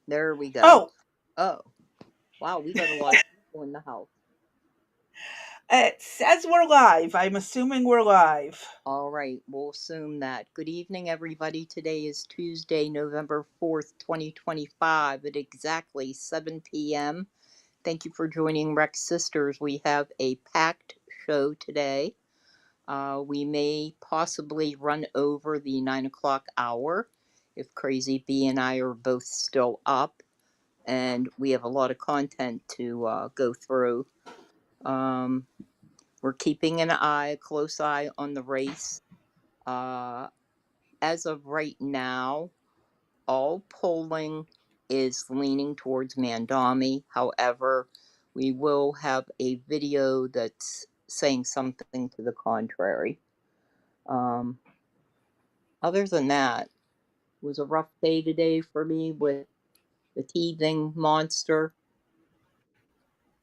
There we go. Oh, Oh, wow, we got a lot of people in the house. it says we're live. I'm assuming we're live. All right, we'll assume that. Good evening, everybody. Today is Tuesday, November 4th, 2025, at exactly 7 p.m. Thank you for joining Rex Sisters. We have a packed show today. We may possibly run over the 9 o'clock hour if Crazy B and I are both still up, and we have a lot of content to go through. We're keeping a close eye on the race. As of right now, all polling is leaning towards Mamdani. However, we will have a video that's saying something to the contrary. Other than that, it was a rough day today for me with the teething monster.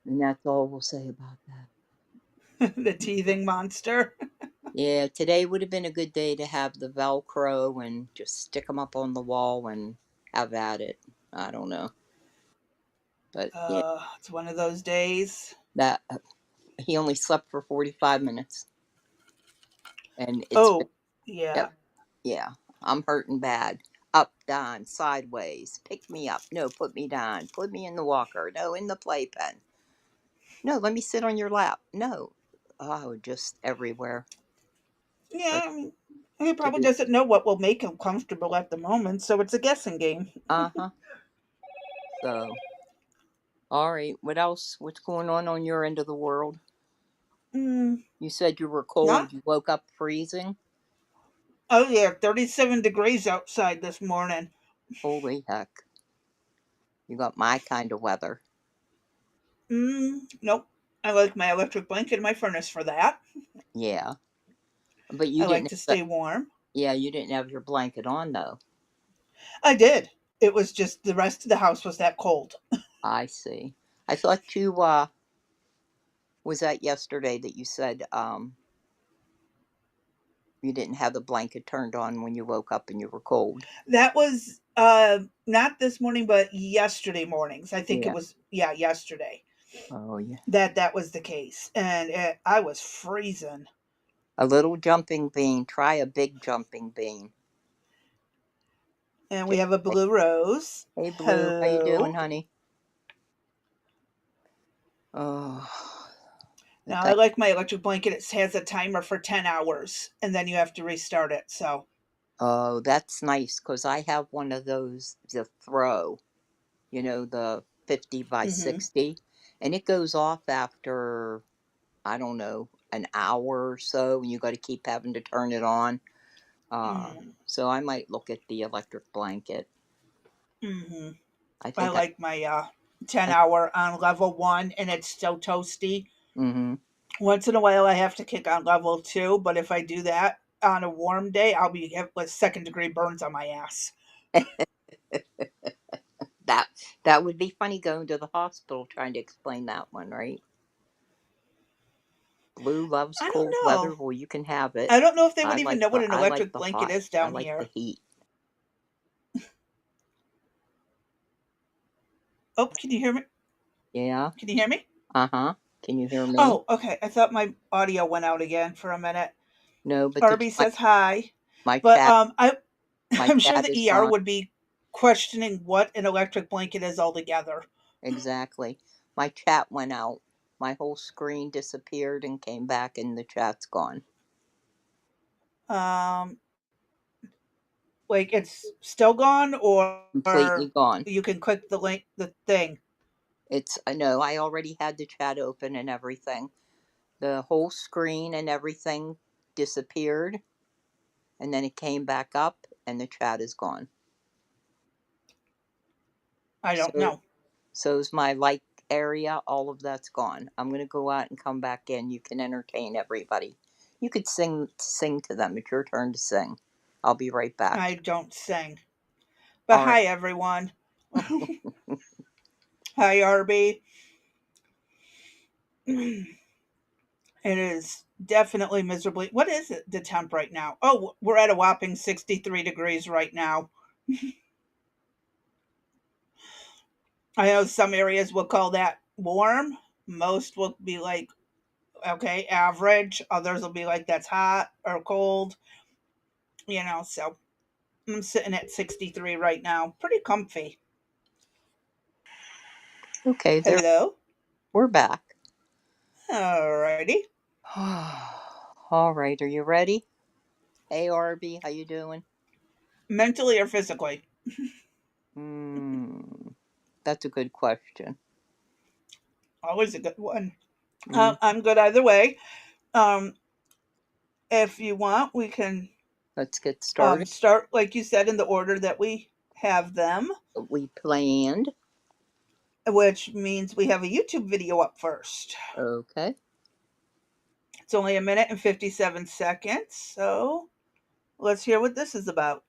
And that's all we'll say about that. The teething monster. Yeah, today would have been a good day to have the Velcro and just stick them up on the wall and have at it. I don't know. But yeah, It's one of those days. that he only slept for 45 minutes. And it's been, Oh, yeah. yep, yeah, I'm hurting bad. Up, down, sideways. Pick me up. No, put me down. Put me in the walker. No, in the playpen. No, let me sit on your lap. No. Oh, just everywhere. Yeah, But he probably today, doesn't know what will make him comfortable at the moment, so it's a guessing game. uh-huh. So, all right. What else? What's going on your end of the world? Mm, You said you were not. cold. You woke up freezing. Oh, yeah, 37 degrees outside this morning. Holy heck. You got my kind of weather. Nope. I like my electric blanket and my furnace for that. Yeah. But you I like didn't to have, stay warm. yeah, you didn't have your blanket on though. I did. It was just the rest of the house was that cold. I see. I thought you was that yesterday that you said you didn't have the blanket turned on when you woke up and you were cold. That was not this morning, but yesterday mornings. I think it Yeah. was yesterday Oh yeah. that was the case, and I was freezing. A little jumping bean. Try a big jumping bean. And we Just have a blue rose. hey Blue, how you doing, Hello. honey? Oh, Now I thank. like my electric blanket. It has a timer for 10 hours, and then you have to restart it. So. Oh, that's nice because I have one of those the throw. The 50 by Mm-hmm. 60, and it goes off after I don't know an hour or so, and you got to keep having to turn it on. So I might look at the electric blanket. Mm-hmm. I I think like my 10 hour on level 1, and it's still toasty. mm-hmm. Once in a while, I have to kick on level 2, but if I do that on a warm day, I'll be with second-degree burns on my ass. that that would be funny going to the hospital trying to explain that one, right? Blue loves I don't cold know. weather. Well, you can have it. I don't know if they I would even like know what the an I like electric the blanket hot. is I down like the here. heat. Oh, can you hear me? Yeah. Can you hear me? Uh-huh. Can you hear me? Oh, okay. I thought my audio went out again for a minute. No, but Arby says hi, my but chat my I'm sure chat the is ER gone. would be questioning what an electric blanket is altogether. Exactly. My chat went out. My whole screen disappeared and came back, and the chat's gone. Um, like it's still gone, Completely or gone. you can click the link, the thing. I know, I already had the chat open and everything. The whole screen and everything disappeared, and then it came back up, and the chat is gone. I don't So, know. so's my like area. All of that's gone. I'm gonna go out and come back in. You can entertain everybody. You could sing to them. It's your turn to sing. I'll be right I back. don't sing. But All right. hi, everyone. Hi, Arby. It is definitely miserably. What is it, the temp right now? Oh, we're at a whopping 63 degrees right now. I know some areas will call that warm. Most will be like, okay, average. Others will be like, that's hot or cold. So I'm sitting at 63 right now. Pretty comfy. Okay, there Hello. we're back. Alrighty. All right, are you ready? Hey, Arby, how you doing? Mentally or physically? Hmm, that's a good question. Always a good one. Mm, I'm good either way. Um, if you want, we can let's get started. start, like you said, in the order that we have them, We planned. which means we have a YouTube video up first. Okay. It's only a minute and 57 seconds, so let's hear what this is about.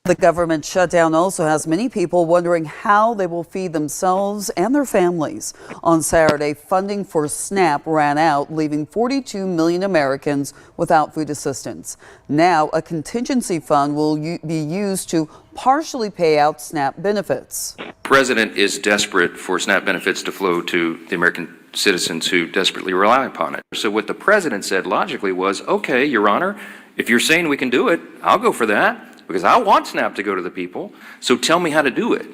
The government shutdown also has many people wondering how they will feed themselves and their families. On Saturday, funding for SNAP ran out, leaving 42 million Americans without food assistance. Now, a contingency fund will be used to partially pay out SNAP benefits. The president is desperate for SNAP benefits to flow to the American citizens who desperately rely upon it. So what the president said logically was, okay, Your Honor, if you're saying we can do it, I'll go for that because I want SNAP to go to the people. So tell me how to do it.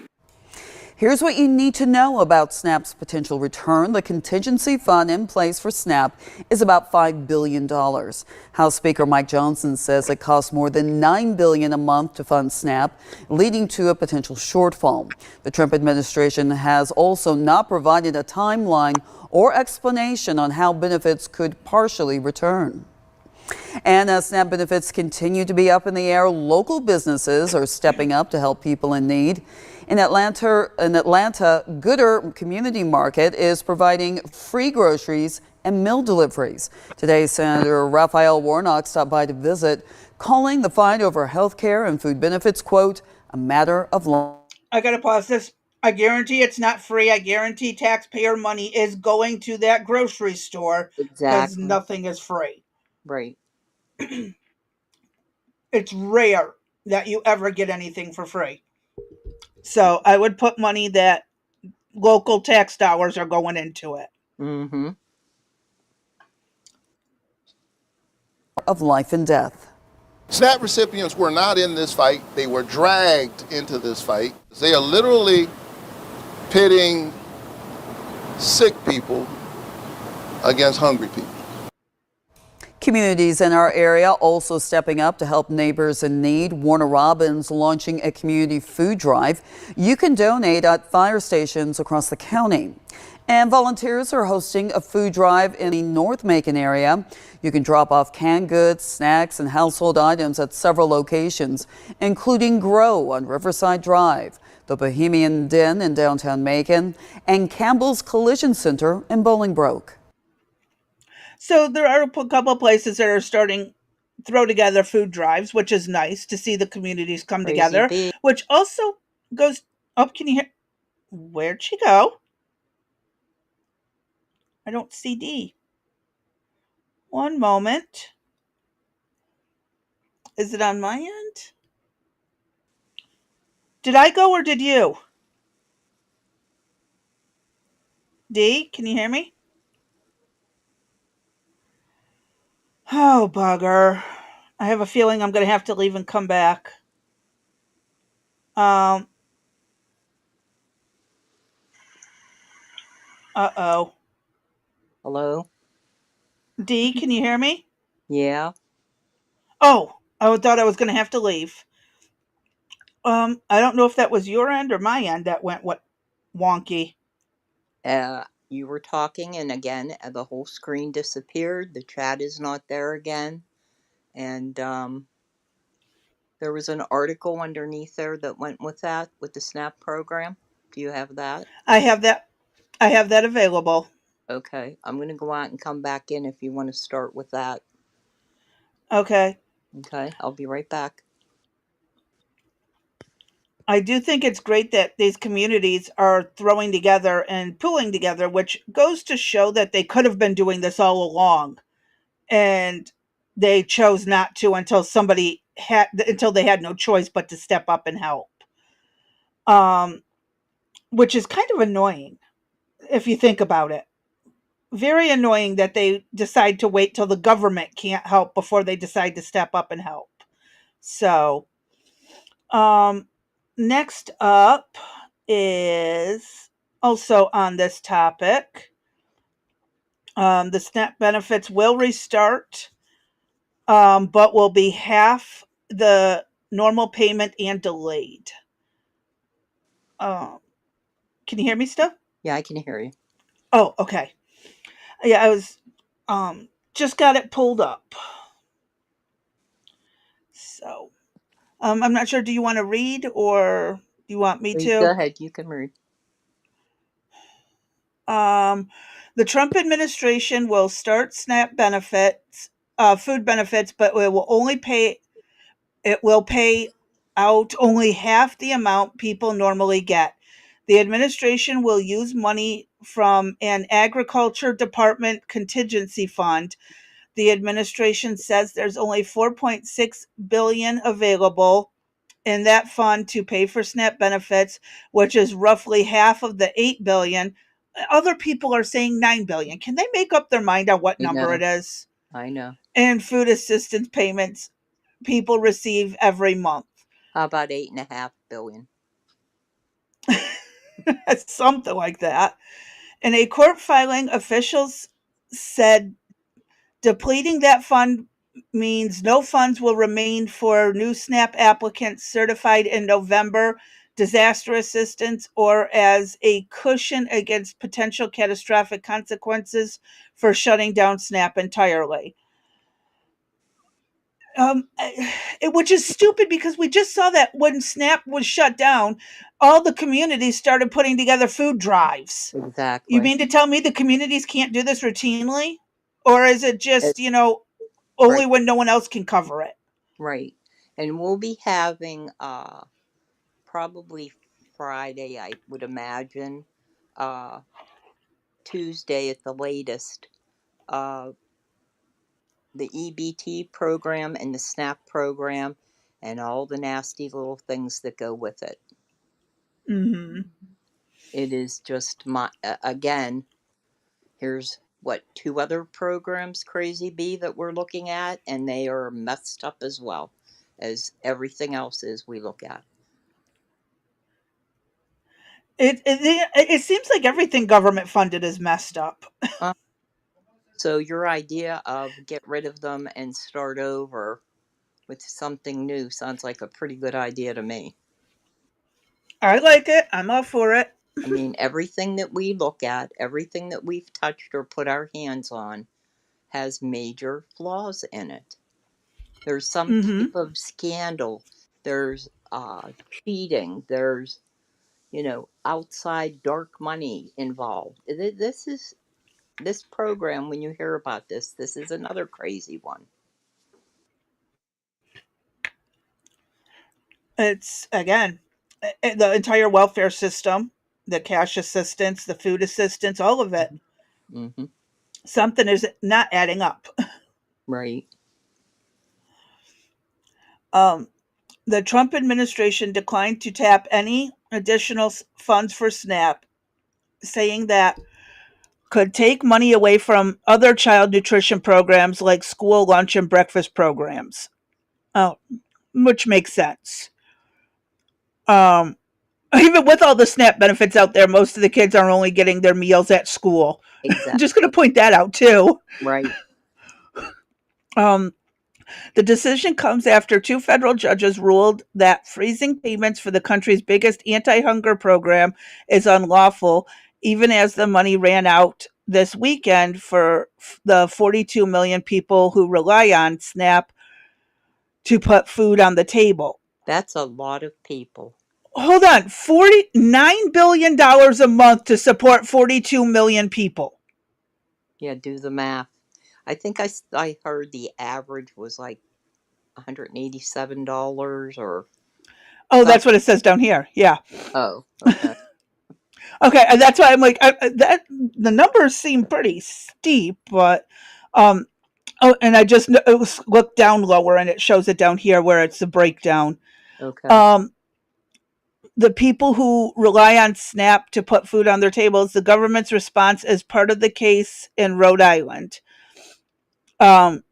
Here's what you need to know about SNAP's potential return. The contingency fund in place for SNAP is about $5 billion. House Speaker Mike Johnson says it costs more than $9 billion a month to fund SNAP, leading to a potential shortfall. The Trump administration has also not provided a timeline or explanation on how benefits could partially return. And as SNAP benefits continue to be up in the air, local businesses are stepping up to help people in need. In Atlanta, Gooder Community Market is providing free groceries and meal deliveries. Today, Senator Raphael Warnock stopped by to visit, calling the fight over health care and food benefits, quote, a matter of law. I gotta pause this. I guarantee it's not free. I guarantee taxpayer money is going to that grocery store because Exactly. nothing is free. Right. It's rare that you ever get anything for free. So I would put money that local tax dollars are going into it. Mm-hmm. Of life and death. SNAP recipients were not in this fight. They were dragged into this fight. They are literally pitting sick people against hungry people. Communities in our area also stepping up to help neighbors in need. Warner Robins launching a community food drive. You can donate at fire stations across the county. And volunteers are hosting a food drive in the North Macon area. You can drop off canned goods, snacks, and household items at several locations, including Grow on Riverside Drive, the Bohemian Den in downtown Macon, and Campbell's Collision Center in Bolingbroke. So there are a couple places that are starting throw together food drives, which is nice to see the communities come Crazy together. bee. Which also goes up. Can you hear? Where'd she go? I don't see D. One moment. Is it on my end? Did I go or did you? D, can you hear me? Oh, bugger. I have a feeling I'm going to have to leave and come back. Um, uh-oh. Hello? D, can you hear me? Yeah. Oh, I thought I was going to have to leave. I don't know if that was your end or my end that went what wonky. You were talking, and again, the whole screen disappeared. The chat is not there again. And there was an article underneath there that went with that, with the SNAP program. Do you have that? I have that. I have that available. Okay. I'm going to go out and come back in if you want to start with that. Okay. Okay. I'll be right back. I do think it's great that these communities are throwing together and pulling together, which goes to show that they could have been doing this all along. And they chose not to until they had no choice but to step up and help. Um, which is kind of annoying if you think about it. Very annoying that they decide to wait till the government can't help before they decide to step up and help. So, um, next up is also on this topic. The SNAP benefits will restart, but will be half the normal payment and delayed. Um, can you hear me still? Yeah, I can hear you. Oh, okay. Yeah, I was just got it pulled up. So, I'm not sure. Do you want to read or do you want me Please go to? ahead. You can read. Um, the Trump administration will start SNAP benefits, food benefits, but it will pay out only half the amount people normally get. The administration will use money from an agriculture department contingency fund. The administration says there's only 4.6 billion available in that fund to pay for SNAP benefits, which is roughly half of the 8 billion. Other people are saying 9 billion. Can they make up their mind on what I number it know. is? I know. And food assistance payments people receive every month. How about 8.5 billion? Something like that. In a court filing, officials said depleting that fund means no funds will remain for new SNAP applicants certified in November, disaster assistance, or as a cushion against potential catastrophic consequences for shutting down SNAP entirely. Um, which is stupid because we just saw that when SNAP was shut down, all the communities started putting together food drives. You Exactly. mean to tell me the communities can't do this routinely? Or is it It, just, only right. when no one else can cover it? Right. And we'll be having probably Friday, I would imagine, uh, Tuesday at the latest, uh, the EBT program and the SNAP program and all the nasty little things that go with it. Mm-hmm. It is just again, here's what two other programs, Crazy Bee, that we're looking at, and they are messed up as well as everything else is we look at. It seems like everything government funded is messed up. Uh, so your idea of get rid of them and start over with something new sounds like a pretty good idea to me. I like it. I'm all for it. I mean, everything that we look at, everything that we've touched or put our hands on has major flaws in it. There's some type Mm-hmm. of scandal. There's cheating. There's, outside dark money involved. This program, when you hear about this is another crazy one. It's, again, the entire welfare system, the cash assistance, the food assistance, all of it. Mm-hmm. Something is not adding up. Right. Um, the Trump administration declined to tap any additional funds for SNAP, saying that could take money away from other child nutrition programs like school lunch and breakfast programs, uh, which makes sense. Um, Even with all the SNAP benefits out there, most of the kids are only getting their meals at school. I'm just going to Exactly. point that out too. Right. Um, the decision comes after two federal judges ruled that freezing payments for the country's biggest anti hunger program is unlawful, even as the money ran out this weekend for the 42 million people who rely on SNAP to put food on the table. That's a lot of people. Hold on, $49 billion a month to support 42 million people. Yeah, do the math. I think I heard the average was like $187 or Oh, something. that's what it says down here. Yeah. Oh, okay. Okay, and that's why I'm like, that the numbers seem pretty steep, but um, oh, and I just looked down lower, and it shows it down here where it's the breakdown. Okay. Um, the people who rely on SNAP to put food on their tables, the government's response is part of the case in Rhode Island.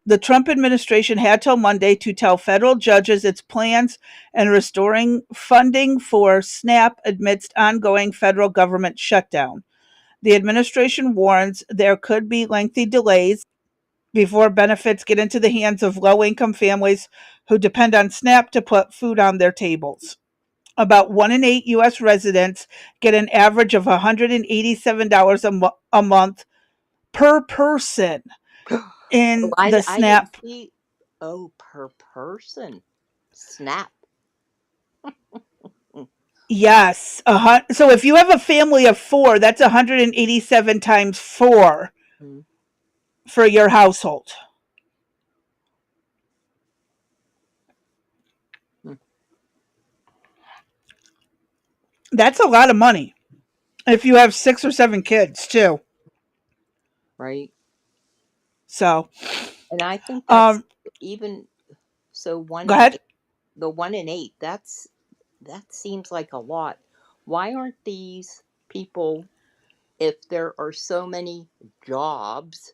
The Trump administration had till Monday to tell federal judges its plans in restoring funding for SNAP amidst ongoing federal government shutdown. The administration warns there could be lengthy delays before benefits get into the hands of low-income families who depend on SNAP to put food on their tables. About 1 in 8 U.S. residents get an average of $187 a month per person Oh, in the I didn't SNAP. see. Oh, per person. Snap. Yes. So if you have a family of 4, that's 187 times 4 Mm, for your household. mm, That's a lot of money. If you have 6 or 7 kids, too. right. So, And I think that's um, even so one go in ahead. eight, the 1 in 8, that seems like a lot. Why aren't these people, if there are so many jobs,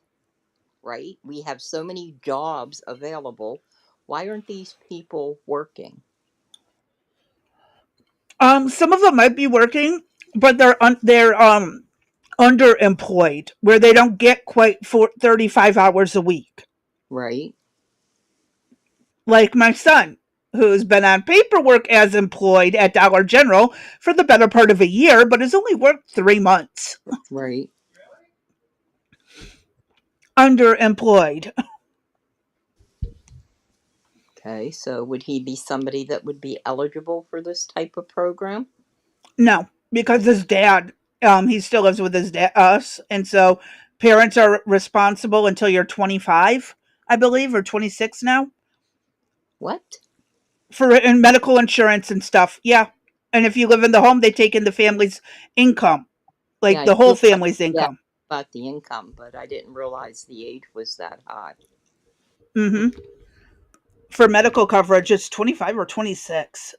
right? We have so many jobs available. Why aren't these people working? Some of them might be working, but they're underemployed, where they don't get quite 35 hours a week. Right? Like my son, who's been on paperwork as employed at Dollar General for the better part of a year, but has only worked 3 months. Right. Underemployed. Okay. So would he be somebody that would be eligible for this type of program? No, because his dad, he still lives with his dad, us, and so parents are responsible until you're 25, I believe, or 26 now, What? for in medical insurance and stuff. Yeah, and if you live in the home, they take in the family's income, Yeah, like I the knew whole about, family's yeah, income. about the income, but I didn't realize the age was that high. Hmm. For medical coverage, it's 25 or 26.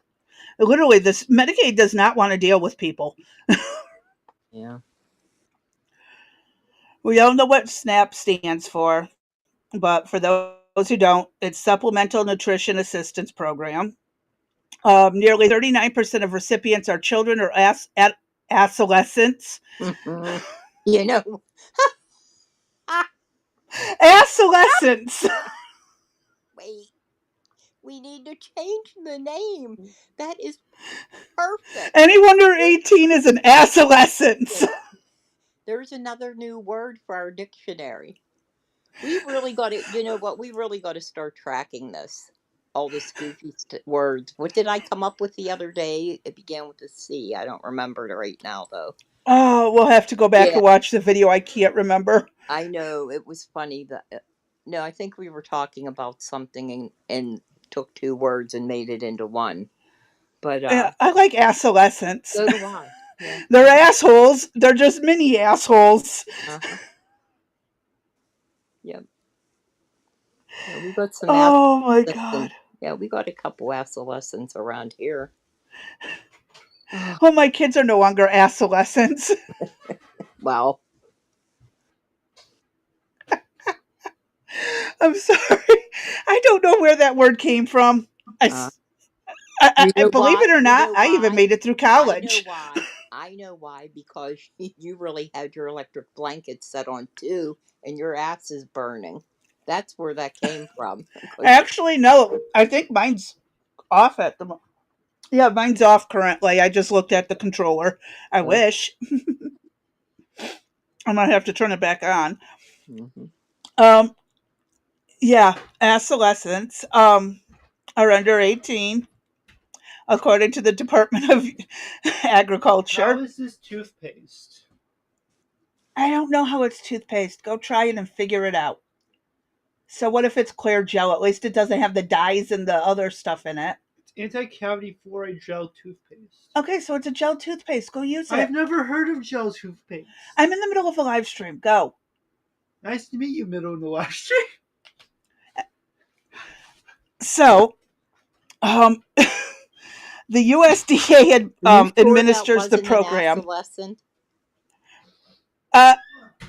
Literally, this Medicaid does not want to deal with people. Yeah. We all know what SNAP stands for, but for those who don't, it's Supplemental Nutrition Assistance Program. Nearly 39% of recipients are children or adolescents. You know, Adolescents! wait, we need to change the name. That is perfect. Anyone under 18 is an adolescent. Yeah. There's another new word for our dictionary. We really got to, you know what? We really got to start tracking this. All the goofy words. What did I come up with the other day? It began with a C. I don't remember it right now, though. Oh, we'll have to go back Yeah, and watch the video. I can't remember. I know. It was funny that. No, I think we were talking about something and took two words and made it into one. But I like adolescents. so do I. Yeah. They're assholes. They're just mini assholes. Uh-huh. Yep. Yeah, we got some Oh my adolescents. god. Yeah, we got a couple adolescents around here. Oh, Oh, my kids are no longer adolescents. wow. I'm sorry. I don't know where that word came from. Uh, you know Believe why? it or You not, know I even why? made it through I know college. why. I know why, because you really had your electric blanket set on too, and your ass is burning. That's where that came from. 'Cause Actually, no. I think mine's off at the moment. Yeah, mine's off currently. I just looked at the controller. I oh, wish. I might have to turn it back on. mhm. Um, yeah, adolescents are under 18, according to the Department of Agriculture. How is this toothpaste? I don't know how it's toothpaste. Go try it and figure it out. So what if it's clear gel? At least it doesn't have the dyes and the other stuff in it. It's anti-cavity fluoride gel toothpaste. Okay, so it's a gel toothpaste. Go use it. I've never heard of gel toothpaste. I'm in the middle of a live stream. Go. Nice to meet you, middle in the live stream. So, um, The USDA had Are you sure that administers the wasn't an program. adolescent?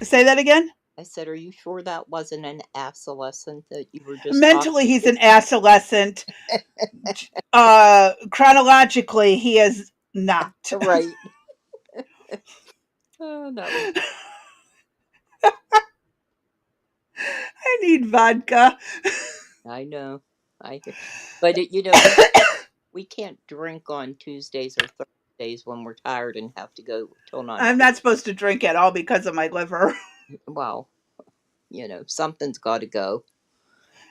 Say that again. I said, are you sure that wasn't an adolescent that you were just talking Mentally, he's to? an adolescent. Chronologically, he is not. Right. Oh, that was. I need vodka. I know. But we can't drink on Tuesdays or Thursdays when we're tired and have to go till 9. I'm not supposed to drink at all because of my liver. Well, something's got to go.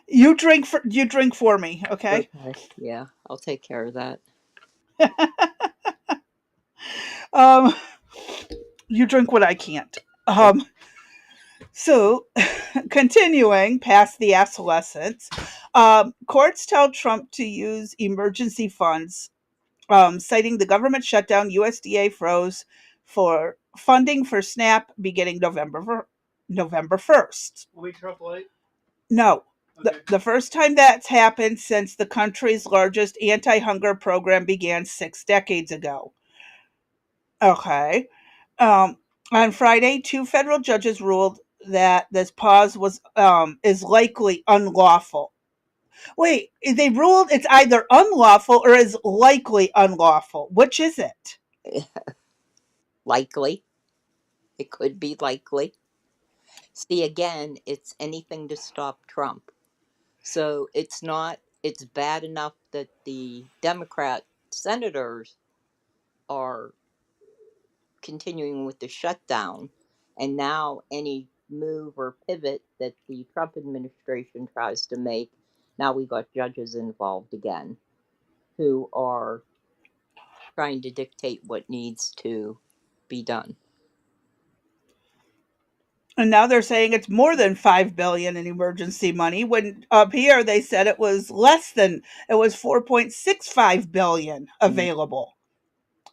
You drink for me, okay? Okay. Yeah, I'll take care of that. You drink what I can't. Oh, So, continuing past the adolescents, courts tell Trump to use emergency funds, citing the government shutdown. USDA froze for funding for SNAP beginning November 1st. Will we Trump late? No. Okay. The first time that's happened since the country's largest anti-hunger program began 6 decades ago. Okay. On Friday, 2 federal judges ruled that this pause is likely unlawful. Wait, they ruled it's either unlawful or is likely unlawful. Which is it? likely. It could be likely. See, again, it's anything to stop Trump. So it's bad enough that the Democrat senators are continuing with the shutdown, and now any move or pivot that the Trump administration tries to make, now we got judges involved again who are trying to dictate what needs to be done. And now they're saying it's more than $5 billion in emergency money, when up here they said it was $4.65 billion available.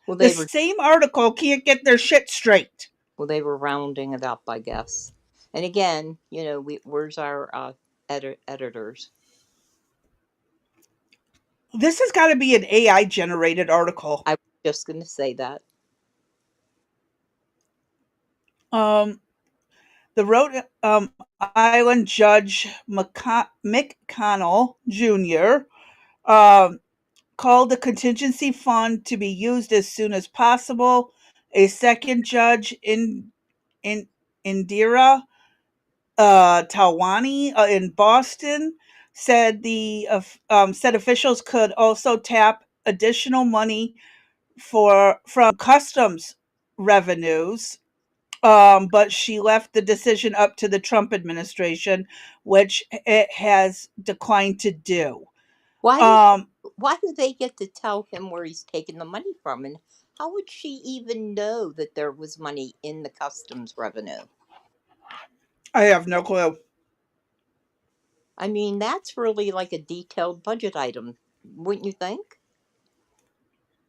Well, The they were same article can't get their shit straight. rounding it up, I guess. And again, where's our editors? This has got to be an AI generated article. I was just going to say that. The Rhode Island Judge McConnell Jr. Called the contingency fund to be used as soon as possible. A second judge, Indira Talwani in Boston, said said officials could also tap additional money from customs revenues. But she left the decision up to the Trump administration, which it has declined to do. Why Um, do they get to tell him where he's taking the money from? And how would she even know that there was money in the customs revenue? I have no clue. I mean, that's really like a detailed budget item, wouldn't you think?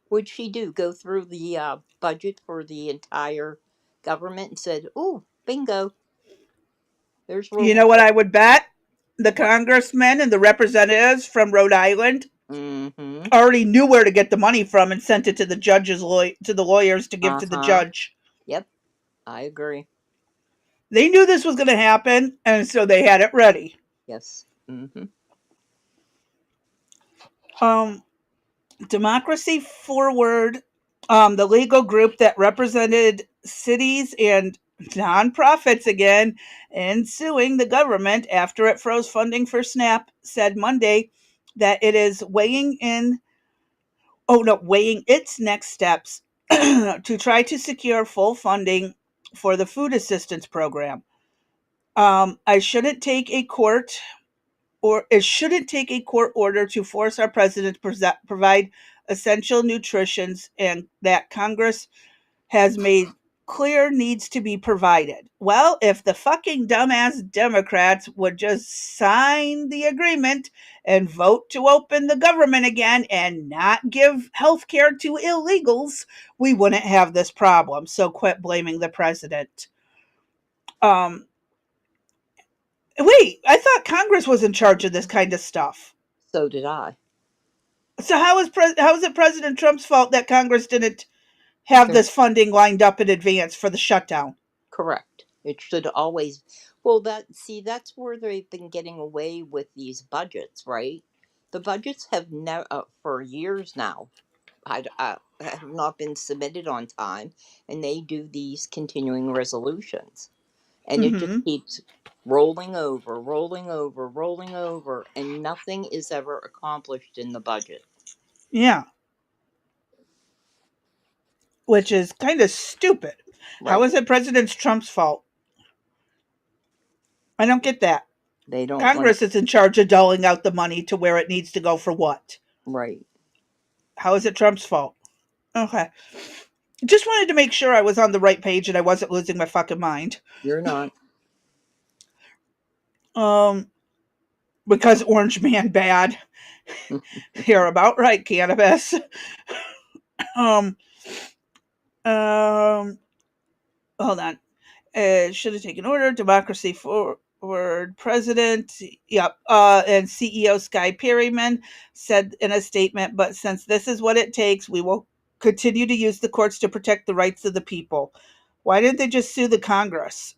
Would she go through the budget for the entire government and said, "Oh, bingo, there's where You we'll know what put I would bet? The what?" congressmen and the representatives from Rhode Island Mm-hmm. already knew where to get the money from and sent it to the lawyers to give to the Uh-huh. judge. Yep, I agree. They knew this was going to happen, and so they had it ready. Yes. Mm-hmm. Democracy Forward, the legal group that represented cities and nonprofits again in suing the government after it froze funding for SNAP, said Monday that it is weighing its next steps to try to secure full funding for the food assistance program. I shouldn't take a court or it shouldn't take a court order to force our president to provide essential nutrition, and that Congress has made clear needs to be provided. Well, if the fucking dumbass Democrats would just sign the agreement and vote to open the government again and not give health care to illegals, we wouldn't have this problem. So quit blaming the president. Um, Wait, I thought Congress was in charge of this kind of stuff. So did I. So how is it President Trump's fault that Congress didn't have They're this funding lined up in advance for the shutdown? correct. It should always. Well, that's where they've been getting away with these budgets, right? The budgets have never, for years now, have not been submitted on time, and they do these continuing resolutions, and it just Mm-hmm. keeps rolling over, rolling over, rolling over, and nothing is ever accomplished in the budget. Yeah, which is kind of stupid. How Right. is it President Trump's fault? I don't get that. They don't want to. Congress is in charge of doling out the money to where it needs to go for what? Right. How is it Trump's fault? Okay. Just wanted to make sure I was on the right page and I wasn't losing my fucking mind. You're not. Um, because Orange Man bad. You're about right, cannabis. Um, um, hold on. Should have taken order. Democracy forward president. Yep. And CEO Sky Perryman said in a statement, but since this is what it takes, we will continue to use the courts to protect the rights of the people. Why didn't they just sue the Congress?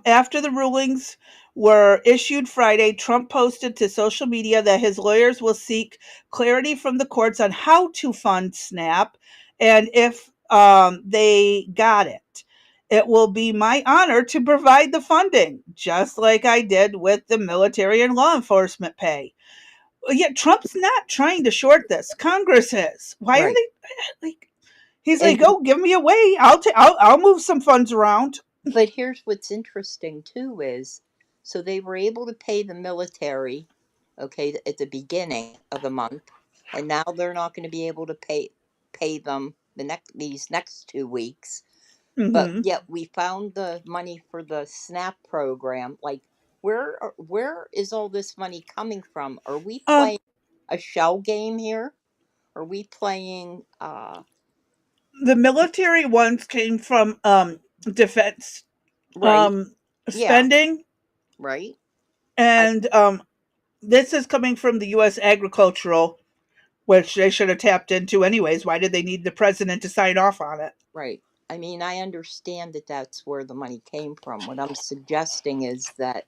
After the rulings were issued Friday, Trump posted to social media that his lawyers will seek clarity from the courts on how to fund SNAP and if they got it. It will be my honor to provide the funding, just like I did with the military and law enforcement pay. Yet Trump's not trying to short this. Congress is. Why are Right. they like? He's And like, "Oh, give me a way. I'll move some funds around." but here's what's interesting too is, so they were able to pay the military, okay, at the beginning of the month, and now they're not going to be able to pay them these next 2 weeks. But Hmm. yet we found the money for the SNAP program. Like, where is all this money coming from? Are we Um, playing a shell game here? Are we playing? the military ones came from defense Right. um, Yeah. spending, Right. I and this is coming from the U.S. agricultural, which they should have tapped into anyways. Why did they need the president to sign off on it? Right. I mean, I understand that that's where the money came from. What I'm suggesting is that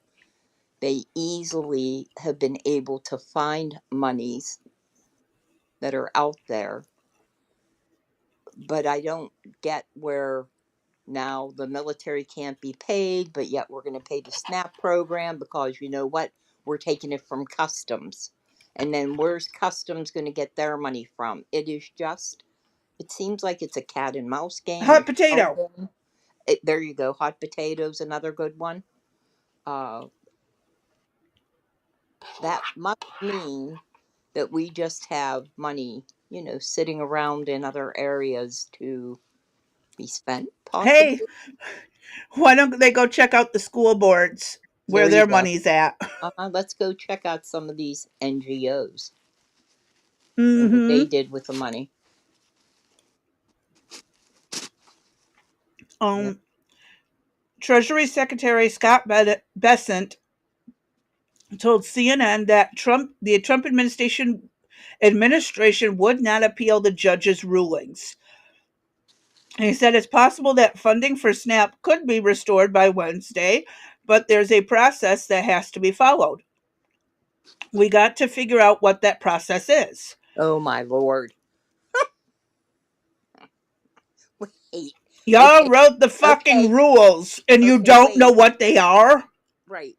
they easily have been able to find monies that are out there, but I don't get where now the military can't be paid, but yet we're going to pay the SNAP program because you know what? We're taking it from customs. And then where's customs going to get their money from? It seems like it's a cat and mouse game, a Hot shell potato. game. There you go. Hot potatoes, another good one. Uh, that must mean that we just have money, sitting around in other areas to be spent, Hey, possibly. why don't they go check out the school boards where There you their go. money's at? Let's go check out some of these NGOs and what they Mm-hmm. did with the money. Yep. Um, Treasury Secretary Scott Bessent told CNN that the Trump administration would not appeal the judge's rulings. He said it's possible that funding for SNAP could be restored by Wednesday, but there's a process that has to be followed. We got to figure out what that process is. Oh my lord. Wait. Y'all Okay. wrote the fucking Okay. rules and you Okay. don't know Wait. what they are? Right.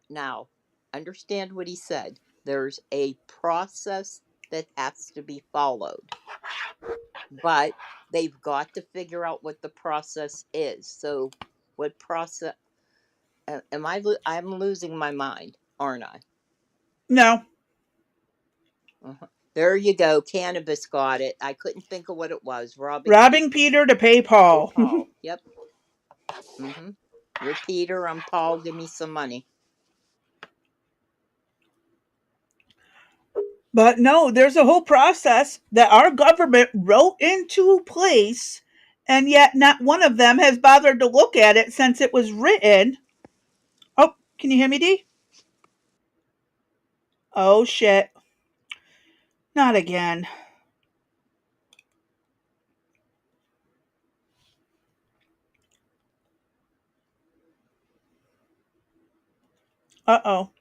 Now. Understand what he said. There's a process that has to be followed, but they've got to figure out what the process is. So, what process? Am I? I'm losing my mind, aren't I? No. Uh-huh. There you go. Cannabis got it. I couldn't think of what it was. Robbing Peter. Robbing Peter to pay Hey, Paul. Paul. Yep. Mm-hmm. You're Peter. I'm Paul. Give me some money. But no, there's a whole process that our government wrote into place, and yet not one of them has bothered to look at it since it was written. Oh, can you hear me, Dee? Oh shit. Not again. Uh-oh.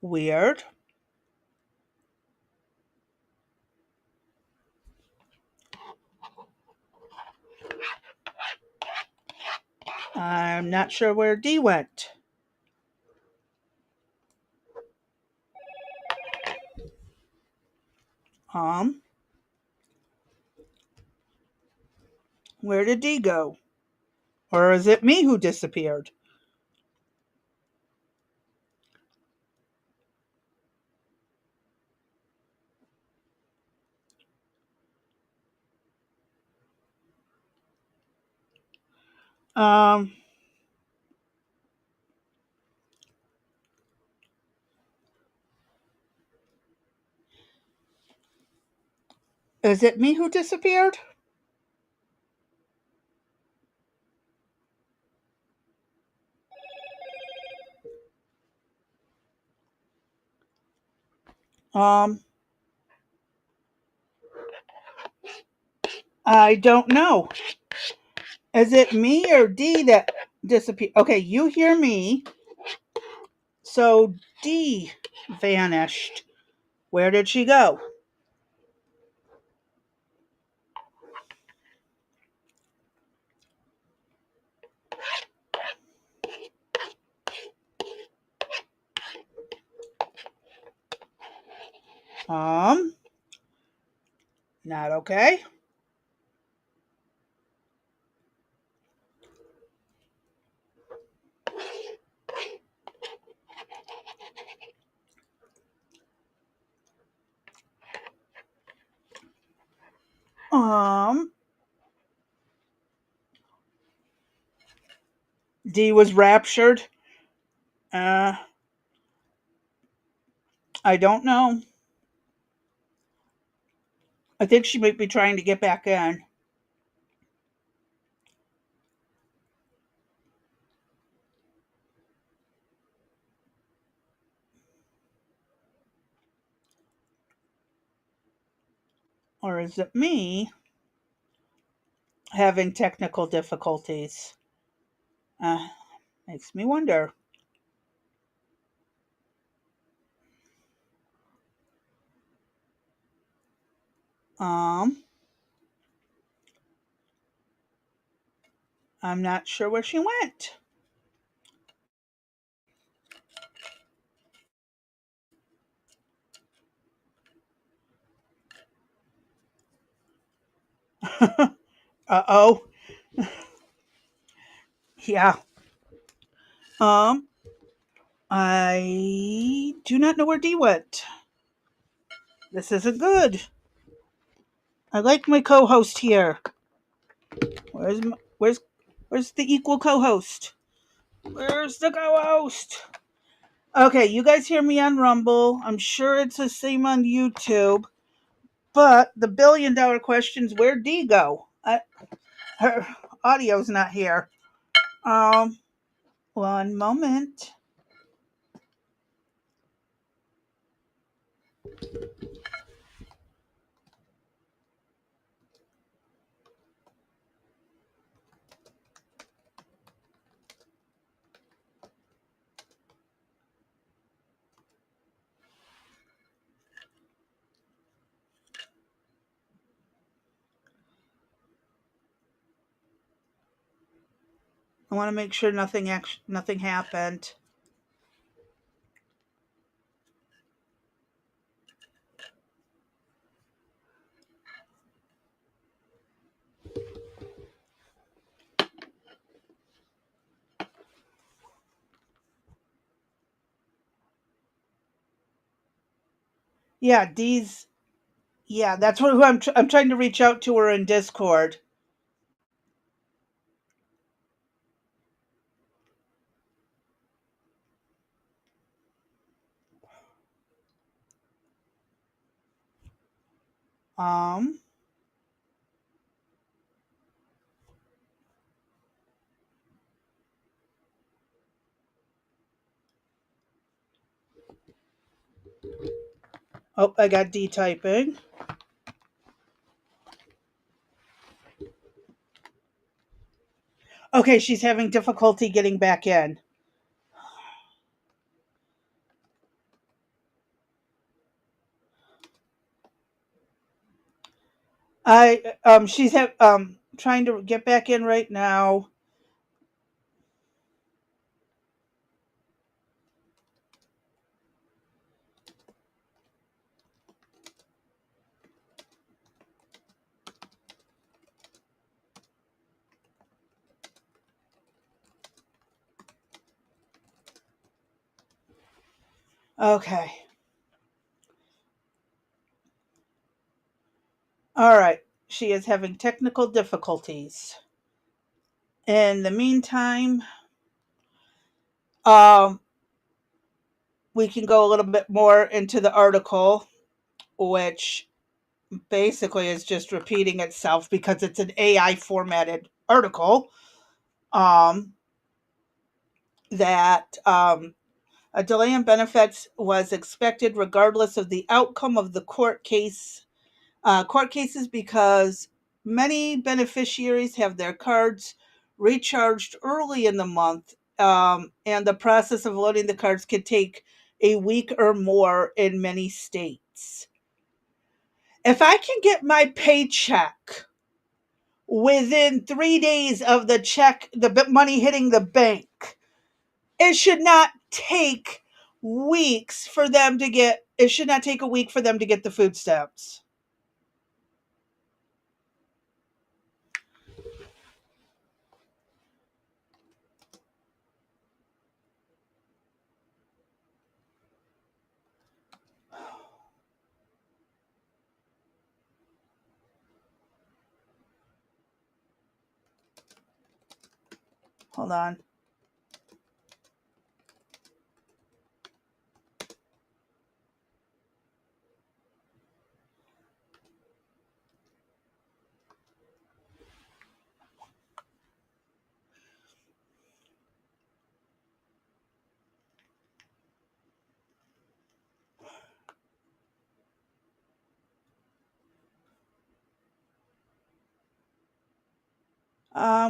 Weird. I'm not sure where D went. Um, where did D go? Or is it me who disappeared? Um, is it me who disappeared? Um, I don't know. Is it me or D that disappeared? Okay, you hear me. So D vanished. Where did she go? Um, not okay. Um, D was raptured. Uh, I don't know. I think she might be trying to get back in. Or is it me having technical difficulties? Uh, Makes me wonder. Um, I'm not sure where she went. Uh-oh. Yeah. Um, I do not know where D went. This isn't good. I like my co-host here. Where's my, where's the equal co-host? Where's the co-host? Okay, you guys hear me on Rumble. I'm sure it's the same on YouTube. But the $1 billion question is where'd D go? Her audio's not here. Um, One moment. I want to make sure nothing happened. Yeah, D's. Yeah, that's who I'm trying to reach out to her in Discord. Um, oh, I got D typing. Okay, she's having difficulty getting back in. She's trying to get back in right now. Okay. All right. She is having technical difficulties. In the meantime, um, we can go a little bit more into the article, which basically is just repeating itself because it's an AI formatted article. Um, that A delay in benefits was expected regardless of the outcome of the court cases because many beneficiaries have their cards recharged early in the month, and the process of loading the cards can take a week or more in many states. If I can get my paycheck within 3 days of the money hitting the bank, it should not take it should not take a week for them to get the food stamps. Hold on.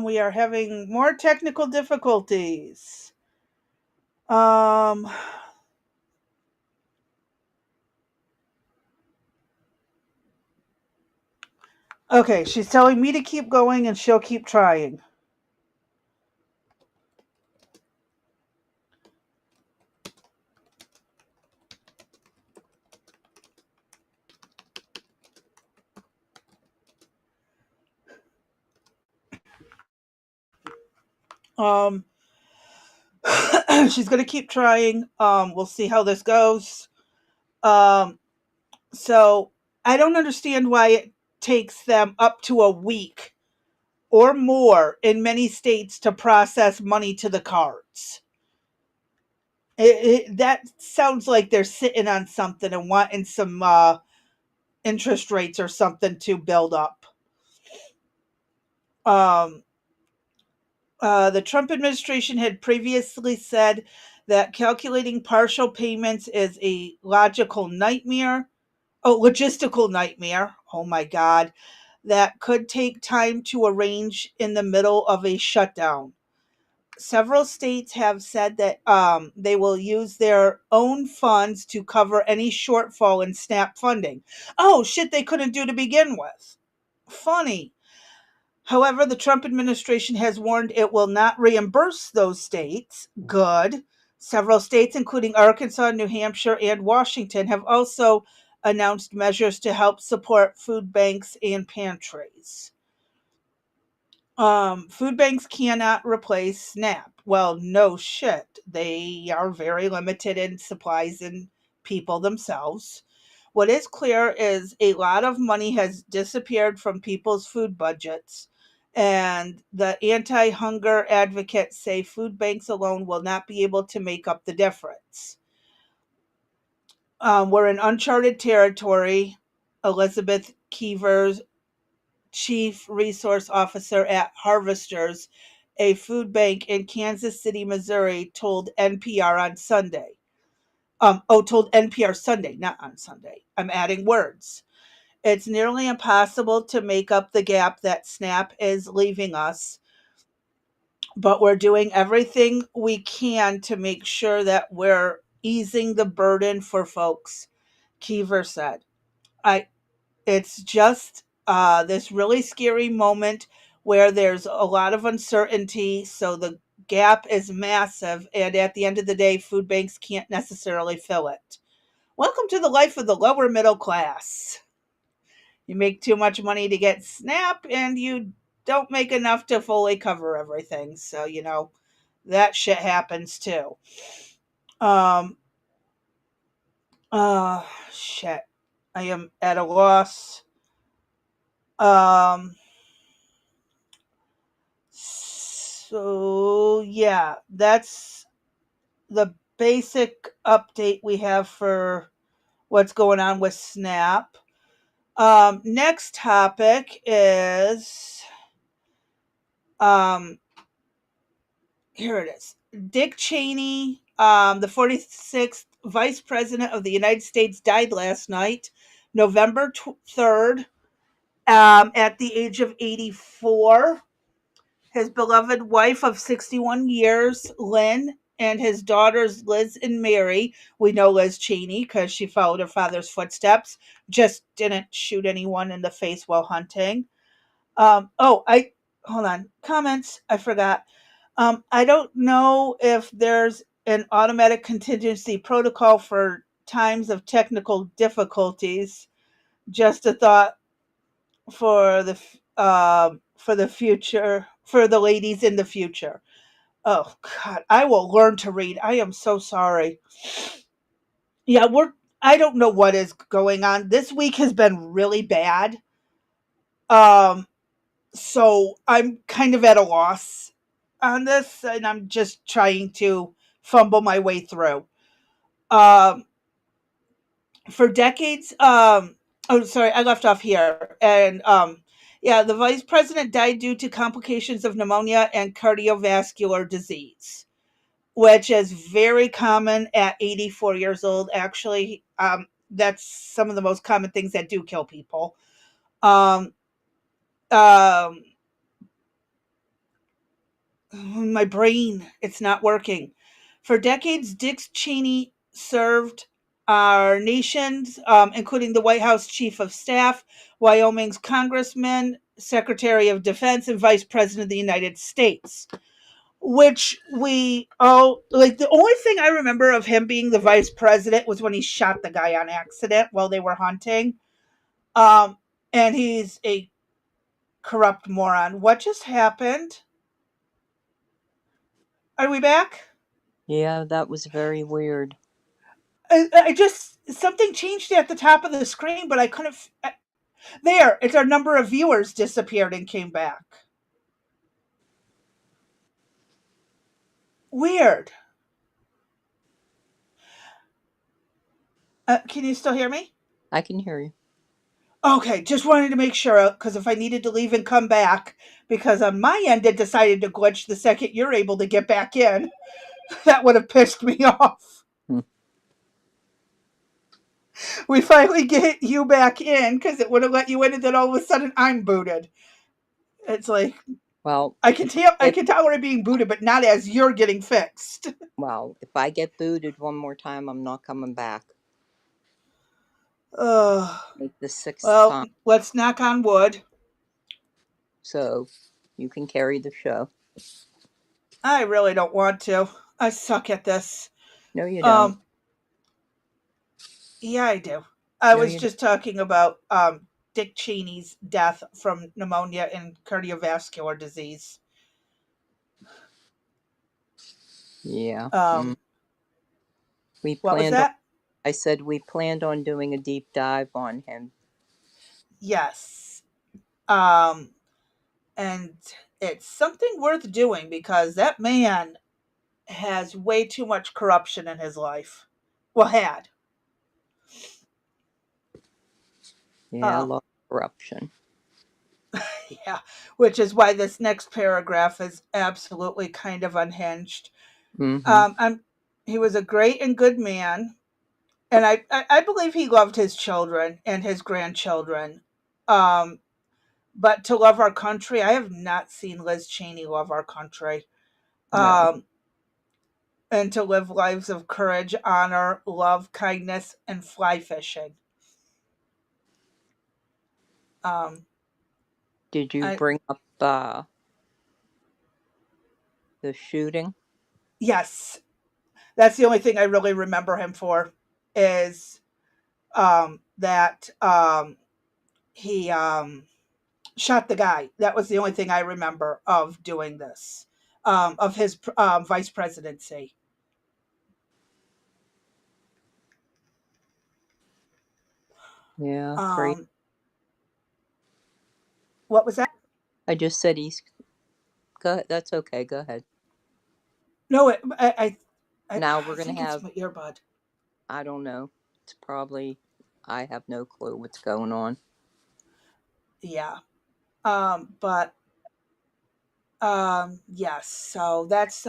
We are having more technical difficulties. Um, okay, she's telling me to keep going and she'll keep trying. Um, she's going to keep trying. We'll see how this goes. Um, so I don't understand why it takes them up to a week or more in many states to process money to the cards. That sounds like they're sitting on something and wanting some interest rates or something to build up. Um, the Trump administration had previously said that calculating partial payments is a logistical nightmare. Oh my God. That could take time to arrange in the middle of a shutdown. Several states have said that they will use their own funds to cover any shortfall in SNAP funding. Oh, shit, they couldn't do to begin with. Funny. However, the Trump administration has warned it will not reimburse those states. Good. Several states, including Arkansas, New Hampshire, and Washington, have also announced measures to help support food banks and pantries. Food banks cannot replace SNAP. Well, no shit. They are very limited in supplies and people themselves. What is clear is a lot of money has disappeared from people's food budgets, and the anti hunger advocates say food banks alone will not be able to make up the difference. We're in uncharted territory. Elizabeth Keever's chief resource officer at Harvesters, a food bank in Kansas City, Missouri, told NPR on Sunday. Told NPR Sunday, not on Sunday. I'm adding words. It's nearly impossible to make up the gap that SNAP is leaving us, but we're doing everything we can to make sure that we're easing the burden for folks, Keever said. I It's just this really scary moment where there's a lot of uncertainty, so the gap is massive, and at the end of the day, food banks can't necessarily fill it. Welcome to the life of the lower middle class. You make too much money to get SNAP, and you don't make enough to fully cover everything. So, that shit happens too. Um, Shit. I am at a loss. Um, so yeah, that's the basic update we have for what's going on with SNAP. Next topic is um, here it is. Dick Cheney, the 46th Vice President of the United States, died last night, November 3rd, at the age of 84. His beloved wife of 61 years, Lynn, and his daughters, Liz and Mary, we know Liz Cheney because she followed her father's footsteps, just didn't shoot anyone in the face while hunting. Hold on. Comments, I forgot. I don't know if there's an automatic contingency protocol for times of technical difficulties. Just a thought for the future, for the ladies in the future. Oh God, I will learn to read. I am so sorry. Yeah, I don't know what is going on. This week has been really bad. Um, so I'm kind of at a loss on this, and I'm just trying to fumble my way through. Um, for decades, oh, sorry, I left off here. And yeah, the vice president died due to complications of pneumonia and cardiovascular disease, which is very common at 84 years old. Actually, that's some of the most common things that do kill people. Um, um, my brain, it's not working. For decades, Dick Cheney served our nations, including the White House Chief of Staff, Wyoming's Congressman, Secretary of Defense, and Vice President of the United States. Which we all like. The only thing I remember of him being the vice president was when he shot the guy on accident while they were hunting. Um, and he's a corrupt moron. What just happened? Are we back? Yeah, that was very weird. I just something changed at the top of the screen, but I couldn't. There, it's our number of viewers disappeared and came back. Weird. Can you still hear me? I can hear you. Okay, just wanted to make sure because if I needed to leave and come back, because on my end it decided to glitch the second you're able to get back in, that would have pissed me off. Hmm. We finally get you back in because it would have let you in, and then all of a sudden I'm booted. It's like Well, I can tolerate being booted, but not as you're getting fixed. if I get booted one more time, I'm not coming back. Make the sixth Well, time, let's knock on wood. so you can carry the show. I really don't want to. I suck at this. No, you don't. Um, yeah, I do. I No, was you don't. just talking about Dick Cheney's death from pneumonia and cardiovascular disease. Yeah. Um, We what was planned on. that? I said we planned on doing a deep dive on him. Yes. Um, and it's something worth doing because that man has way too much corruption in his life. Well, had. Yeah, Um, corruption. Yeah, which is why this next paragraph is absolutely kind of unhinged. Mm-hmm. Um, he was a great and good man, and I believe he loved his children and his grandchildren. Um, but to love our country, I have not seen Liz Cheney love our country. No. Um, and to live lives of courage, honor, love, kindness, and fly fishing. Um, Did you I, bring up the shooting? yes, that's the only thing I really remember him for is that he shot the guy. That was the only thing I remember of doing this, of his vice presidency. Yeah, great. Um, what was that? I just said he's. Go ahead. That's okay. Go ahead. No, Now I we're gonna think it's have. my earbud. I don't know. It's probably. I have no clue what's going on. Yeah. But yes. So that's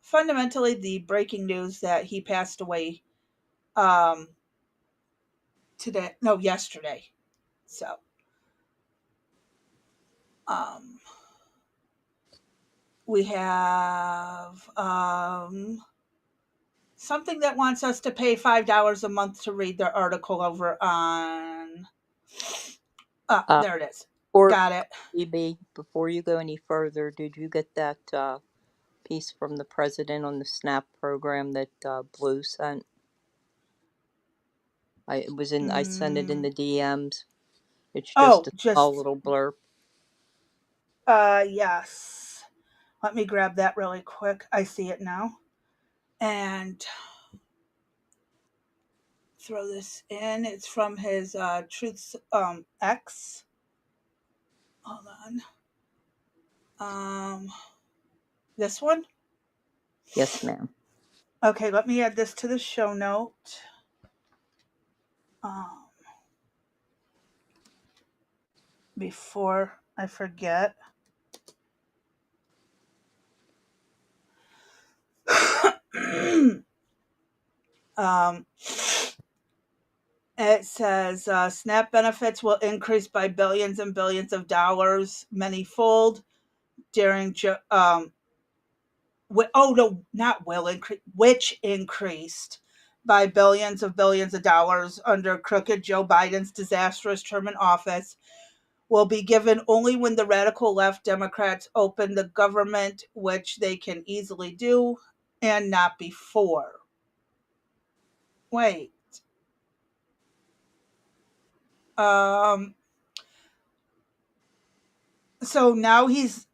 fundamentally the breaking news that he passed away um, today. No, yesterday. So um, we have something that wants us to pay $5 a month to read their article over on. Uh, There it is. or Got it. EB, before you go any further, did you get that piece from the president on the SNAP program that Blue sent? It was in. I sent it in Mm, the DMs. It's just oh, a small just little blurb. yes. Let me grab that really quick. I see it now. And throw this in. It's from his Truths X. Hold on. Um, this one. Yes, ma'am. Okay, let me add this to the show note. Um, before I forget. um, it says SNAP benefits will increase by billions and billions of dollars, many fold during oh no, not will increase, which increased by billions of dollars under crooked Joe Biden's disastrous term in office, will be given only when the radical left Democrats open the government, which they can easily do, and not before. Wait. Um, so now he's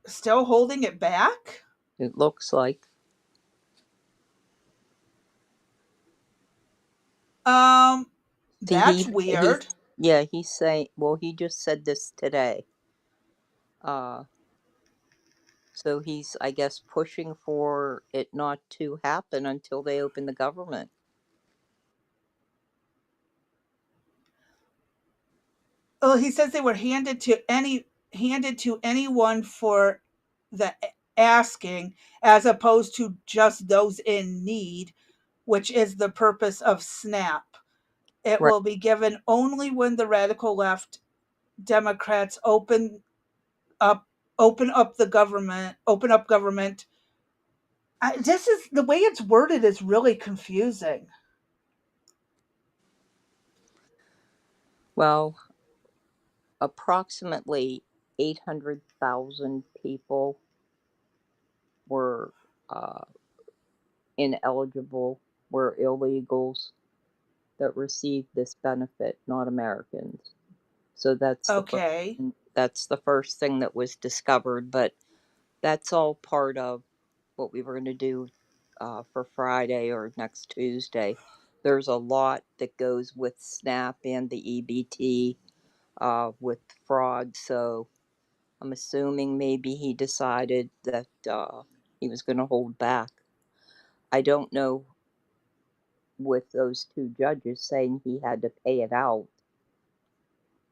still holding it back? It looks like. Um, See, that's weird. yeah, he's saying. Well, he just said this today. Uh, so he's, I guess, pushing for it not to happen until they open the government. Well, he says they were handed to anyone for the asking, as opposed to just those in need, which is the purpose of SNAP. It Right. will be given only when the radical left Democrats up open up government. This is the way it's worded is really confusing. Well, approximately 800,000 people were uh, ineligible, were illegals that received this benefit, not Americans. So Okay. that's the first thing that was discovered. But that's all part of what we were going to do for Friday or next Tuesday. There's a lot that goes with SNAP and the EBT with fraud. So I'm assuming maybe he decided that he was going to hold back. I don't know with those two judges saying he had to pay it out.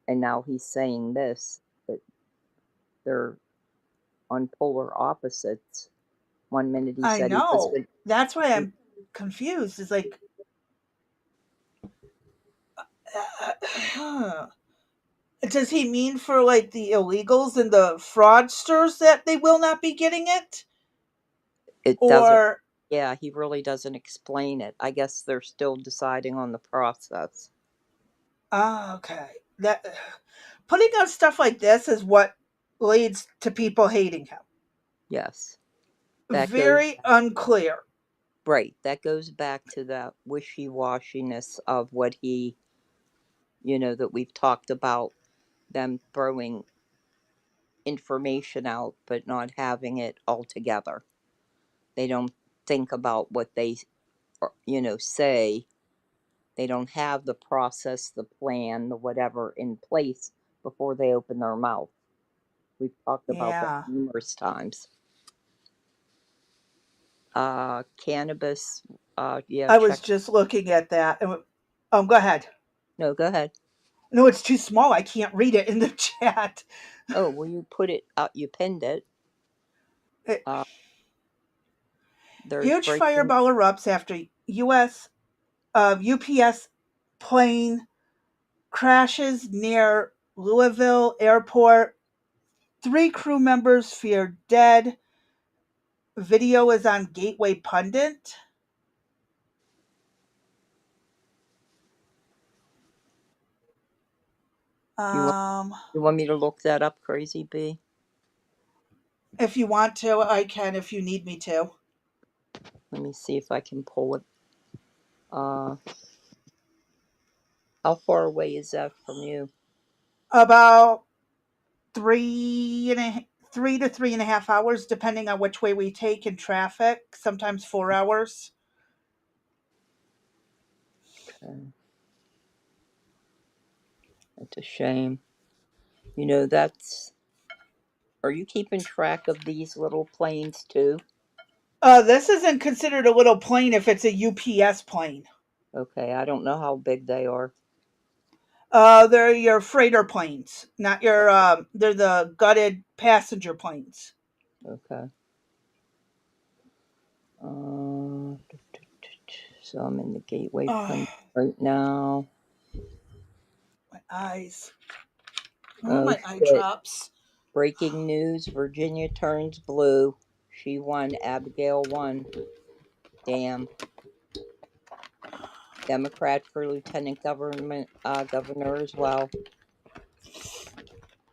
And now he's saying this, that they're on polar opposites. One minute he I said he was know. going That's why to. I'm confused. It's like, does he mean for like the illegals and the fraudsters that they will not be getting it? It doesn't, Or, yeah, he really doesn't explain it. I guess they're still deciding on the process. okay. That putting out stuff like this is what leads to people hating him. Yes. That goes, Very unclear. right. That goes back to that wishy washiness of what he, that we've talked about, them throwing information out but not having it all together. They don't think about what they, say. They don't have the process, the plan, the whatever in place before they open their mouth. We've talked about that Yeah. numerous times. Cannabis, yeah, I was check. just looking at that. Go ahead. No, go ahead. No, it's too small. I can't read it in the chat. Oh, well, you put it out, you pinned it. It, Uh, there's huge breaking. fireball erupts after U.S. UPS plane crashes near Louisville Airport. 3 crew members feared dead. Video is on Gateway Pundit. You want, Um, you want me to look that up, Crazy B? if you want to, I can if you need me to. Let me see if I can pull it. Uh, how far away is that from you? About 3 to 3.5 hours, depending on which way we take in traffic. Sometimes 4 hours. Okay, that's a shame. That's. Are you keeping track of these little planes too? This isn't considered a little plane if it's a UPS plane. Okay, I don't know how big they are. They're your freighter planes, not your. They're the gutted passenger planes. Okay. So I'm in the Gateway Oh, Pundit right now. my eyes. Oh, Oh my eye shit. drops. Breaking news, Virginia turns blue. She won, Abigail won. Damn. Democrat for lieutenant governor as well.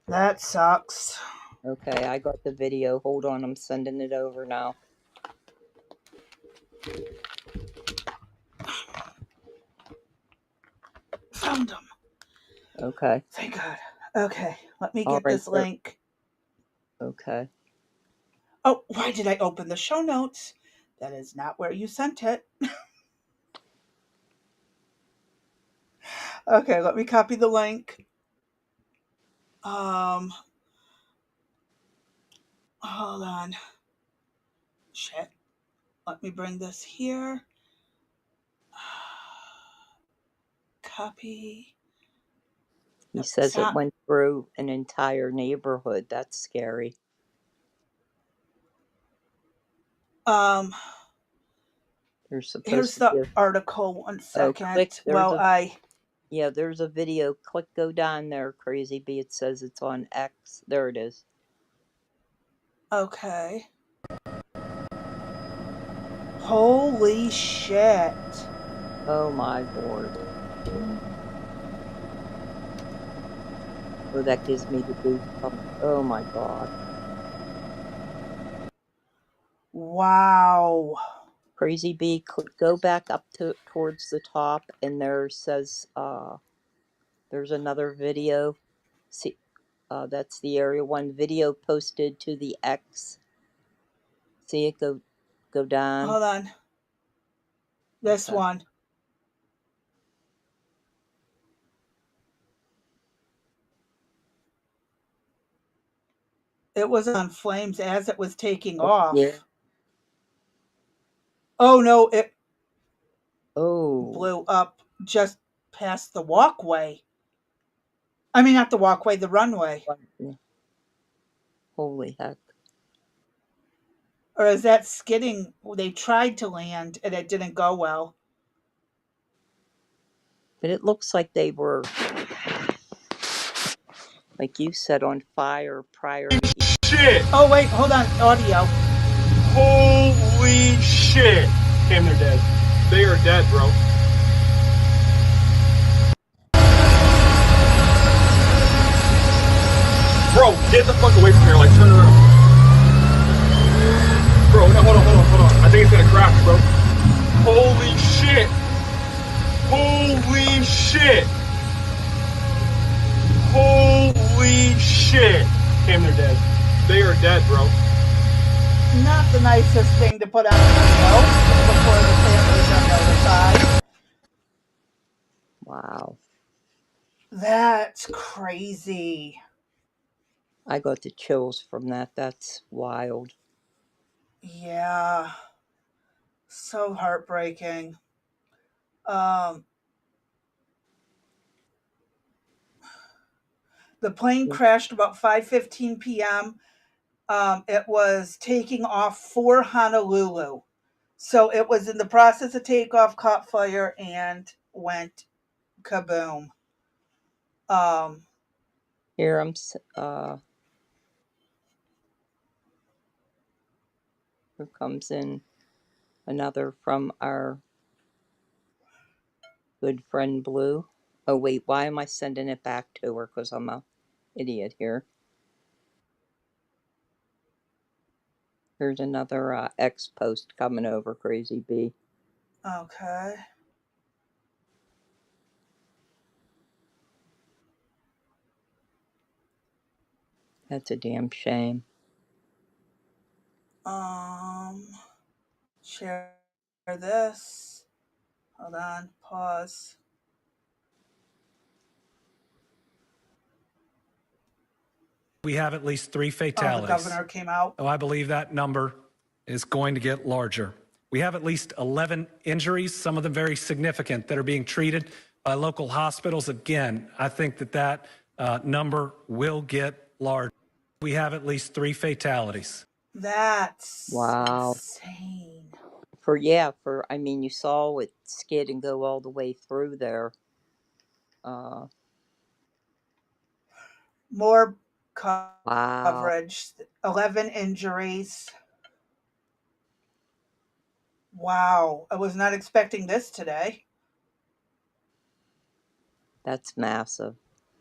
That sucks. Okay, I got the video. Hold on, I'm sending it over now. Found them. Okay. Thank God. Okay, let me All get right. this link. Okay. Oh, why did I open the show notes? That is not where you sent it. Okay, let me copy the link. Um, hold on. Shit. Let me bring this here. Copy. He Nope, it's says it not. went through an entire neighborhood. That's scary. Um, There's supposed here's to the be a. article. One Oh, second. click. Well, Yeah, there's a video. Click, go down there, Crazy B. It says it's on X. There it is. okay. Holy shit. Oh my lord. Oh, that gives me the goosebumps. Oh my god. Wow. Crazy B, go back up to towards the top, and there says there's another video. See, that's the Area 1 video posted to the X. See it go down. Hold on. This Okay. one. It was on flames as it was taking Oh, yeah. off. Oh no, it Oh. blew up just past the walkway. I mean, not the walkway, the runway. Holy heck. Or is that skidding? They tried to land and it didn't go well. But it looks like they were, like you said, on fire prior to. Shit! Oh, wait, hold on. Audio. Holy shit! And they're dead. They are dead, bro. Bro, get the fuck away from here. Like, turn around. Bro, no, hold on. I think it's gonna crash, bro. Holy shit! Holy shit! Holy shit! And they're dead. They are dead, bro. Not the nicest thing to put on a video before the families are notified. Wow. That's crazy. I got the chills from that. That's wild. Yeah. So heartbreaking. Um, the plane crashed about 5:15 p.m. It was taking off for Honolulu. So it was in the process of takeoff, caught fire, and went kaboom. Here I'm, here comes in another from our good friend Blue. Oh wait, why am I sending it back to her? Because I'm a idiot here. Here's another X post coming over, Crazy B. Okay. That's a damn shame. Share this. Hold on. Pause. We have at least 3 fatalities. The governor came out. I believe that number is going to get larger. We have at least 11 injuries, some of them very significant, that are being treated by local hospitals. Again, I think that number will get larger. We have at least 3 fatalities. That's wow. insane. I mean, you saw it skid and go all the way through there. More Wow. coverage. 11 injuries. Wow. I was not expecting this today. That's massive.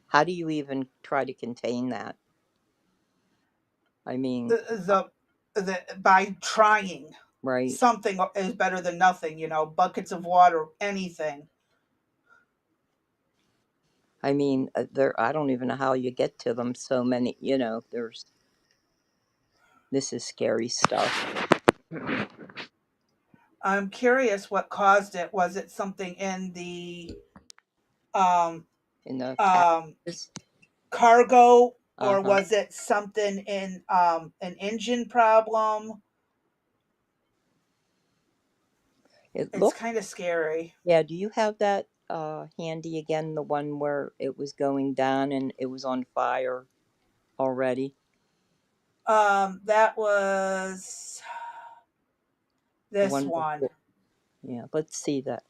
How do you even try to contain that? I mean, By trying. right. Something is better than nothing, buckets of water, anything. I mean, I don't even know how you get to them. So many, this is scary stuff. I'm curious what caused it. Was it something in the In the cargo, or was it something in an engine problem? It's kind of scary. Yeah, do you have that handy again? The one where it was going down and it was on fire already? That was this one. Before. Yeah, let's see that.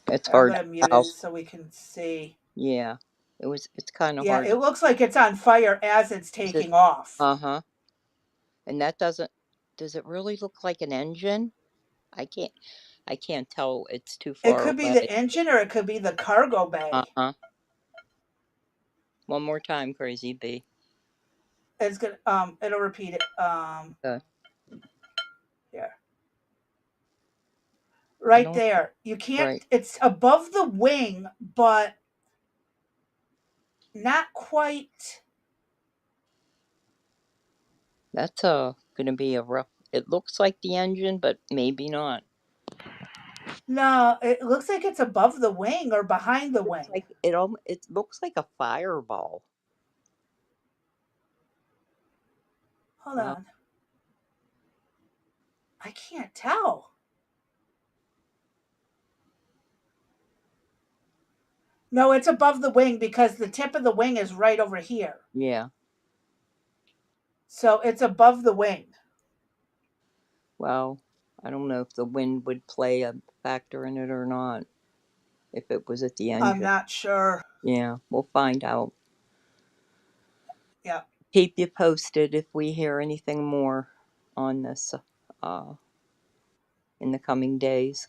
It's I'm hard gonna to mute tell. it so we can see. Yeah, it's kind of Yeah, hard. it looks like it's on fire as it's taking off. Uh-huh. And that does it really look like an engine? I can't tell. It's too far It could be away. the engine or it could be the cargo bay. Uh-huh. One more time, Crazy B. It's gonna it'll repeat it. Here. Right there. You can't it's above the wing, but not quite. That's gonna be a rough. It looks like the engine, but maybe not. No, it looks like it's above the wing or behind the wing. Like it looks like a fireball. Hold on. I can't tell. No, it's above the wing because the tip of the wing is right over here. Yeah. So it's above the wing. Well, I don't know if the wind would play a factor in it or not. If it was at the I'm engine. not sure. Yeah, we'll find out. Yeah. Keep you posted if we hear anything more on this uh, in the coming days.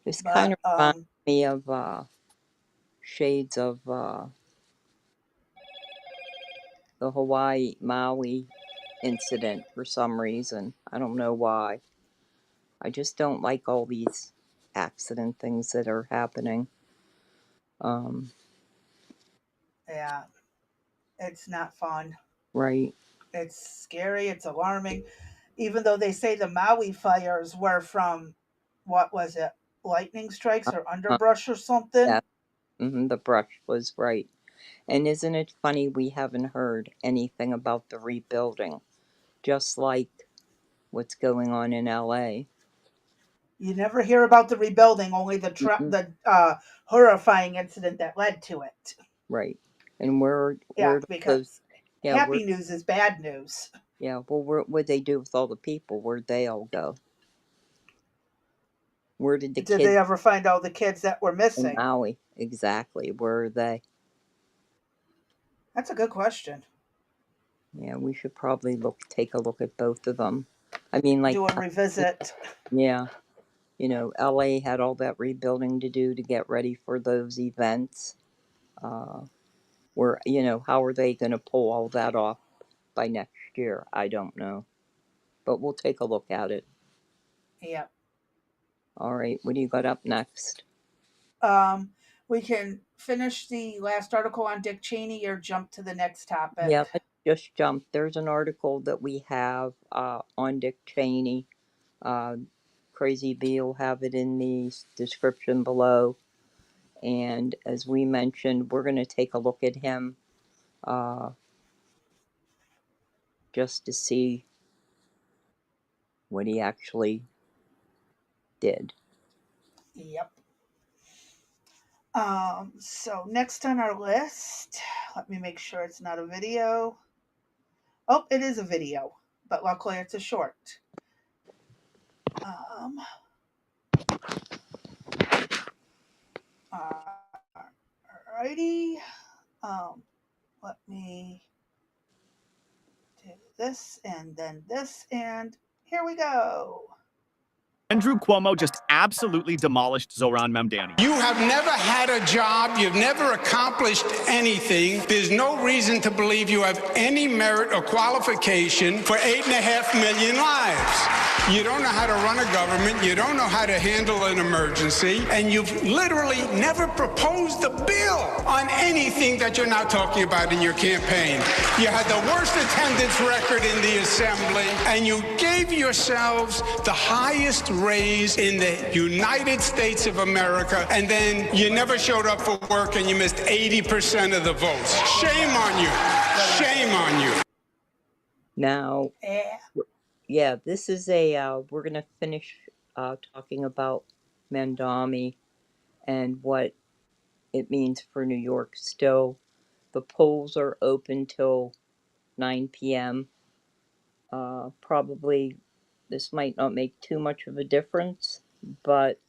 This kind But of reminds me of shades of the Hawaii Maui incident for some reason. I don't know why. I just don't like all these accident things that are happening. yeah, it's not fun. Right. It's scary. It's alarming. Even though they say the Maui fires were from, what was it, lightning strikes or Uh, underbrush or something? yeah, the brush was right. And isn't it funny we haven't heard anything about the rebuilding, just like what's going on in LA? You never hear about the rebuilding, only Mm-mm. the horrifying incident that led to it. Right. And where Yeah, do those? because Yeah, where? happy news is bad news. Yeah. Well, what'd they do with all the people? Where'd they all go? Where did the Did kids they ever find all the kids that were in missing? Maui exactly? Where are they? That's a good question. Yeah, we should probably take a look at both of them. I mean, like, Do a revisit. yeah, LA had all that rebuilding to do to get ready for those events. Uh, how are they going to pull all that off by next year? I don't know, but we'll take a look at it. Yeah. All right, what do you got up next? Um, we can finish the last article on Dick Cheney or jump to the next topic. Yeah, let's just jump. There's an article that we have on Dick Cheney. Uh, Crazy B will have it in the description below. And as we mentioned, we're going to take a look at him uh, just to see what he actually did. Yep. So next on our list, let me make sure it's not a video. Oh, it is a video, but luckily it's a short. Um, alrighty. Um, Let me do this and then this, and here we go. Andrew Cuomo just absolutely demolished Zoran Mamdani. You have never had a job. You've never accomplished anything. There's no reason to believe you have any merit or qualification for 8.5 million lives. You don't know how to run a government. You don't know how to handle an emergency. And you've literally never proposed a bill on anything that you're now talking about in your campaign. You had the worst attendance record in the assembly, and you gave yourselves the highest raise in the United States of America, and then you never showed up for work and you missed 80% of the votes. Shame on you. Shame on you. Now, yeah, this is we're going to finish talking about Mamdani and what it means for New York still. The polls are open till 9 p.m. Probably this might not make too much of a difference, but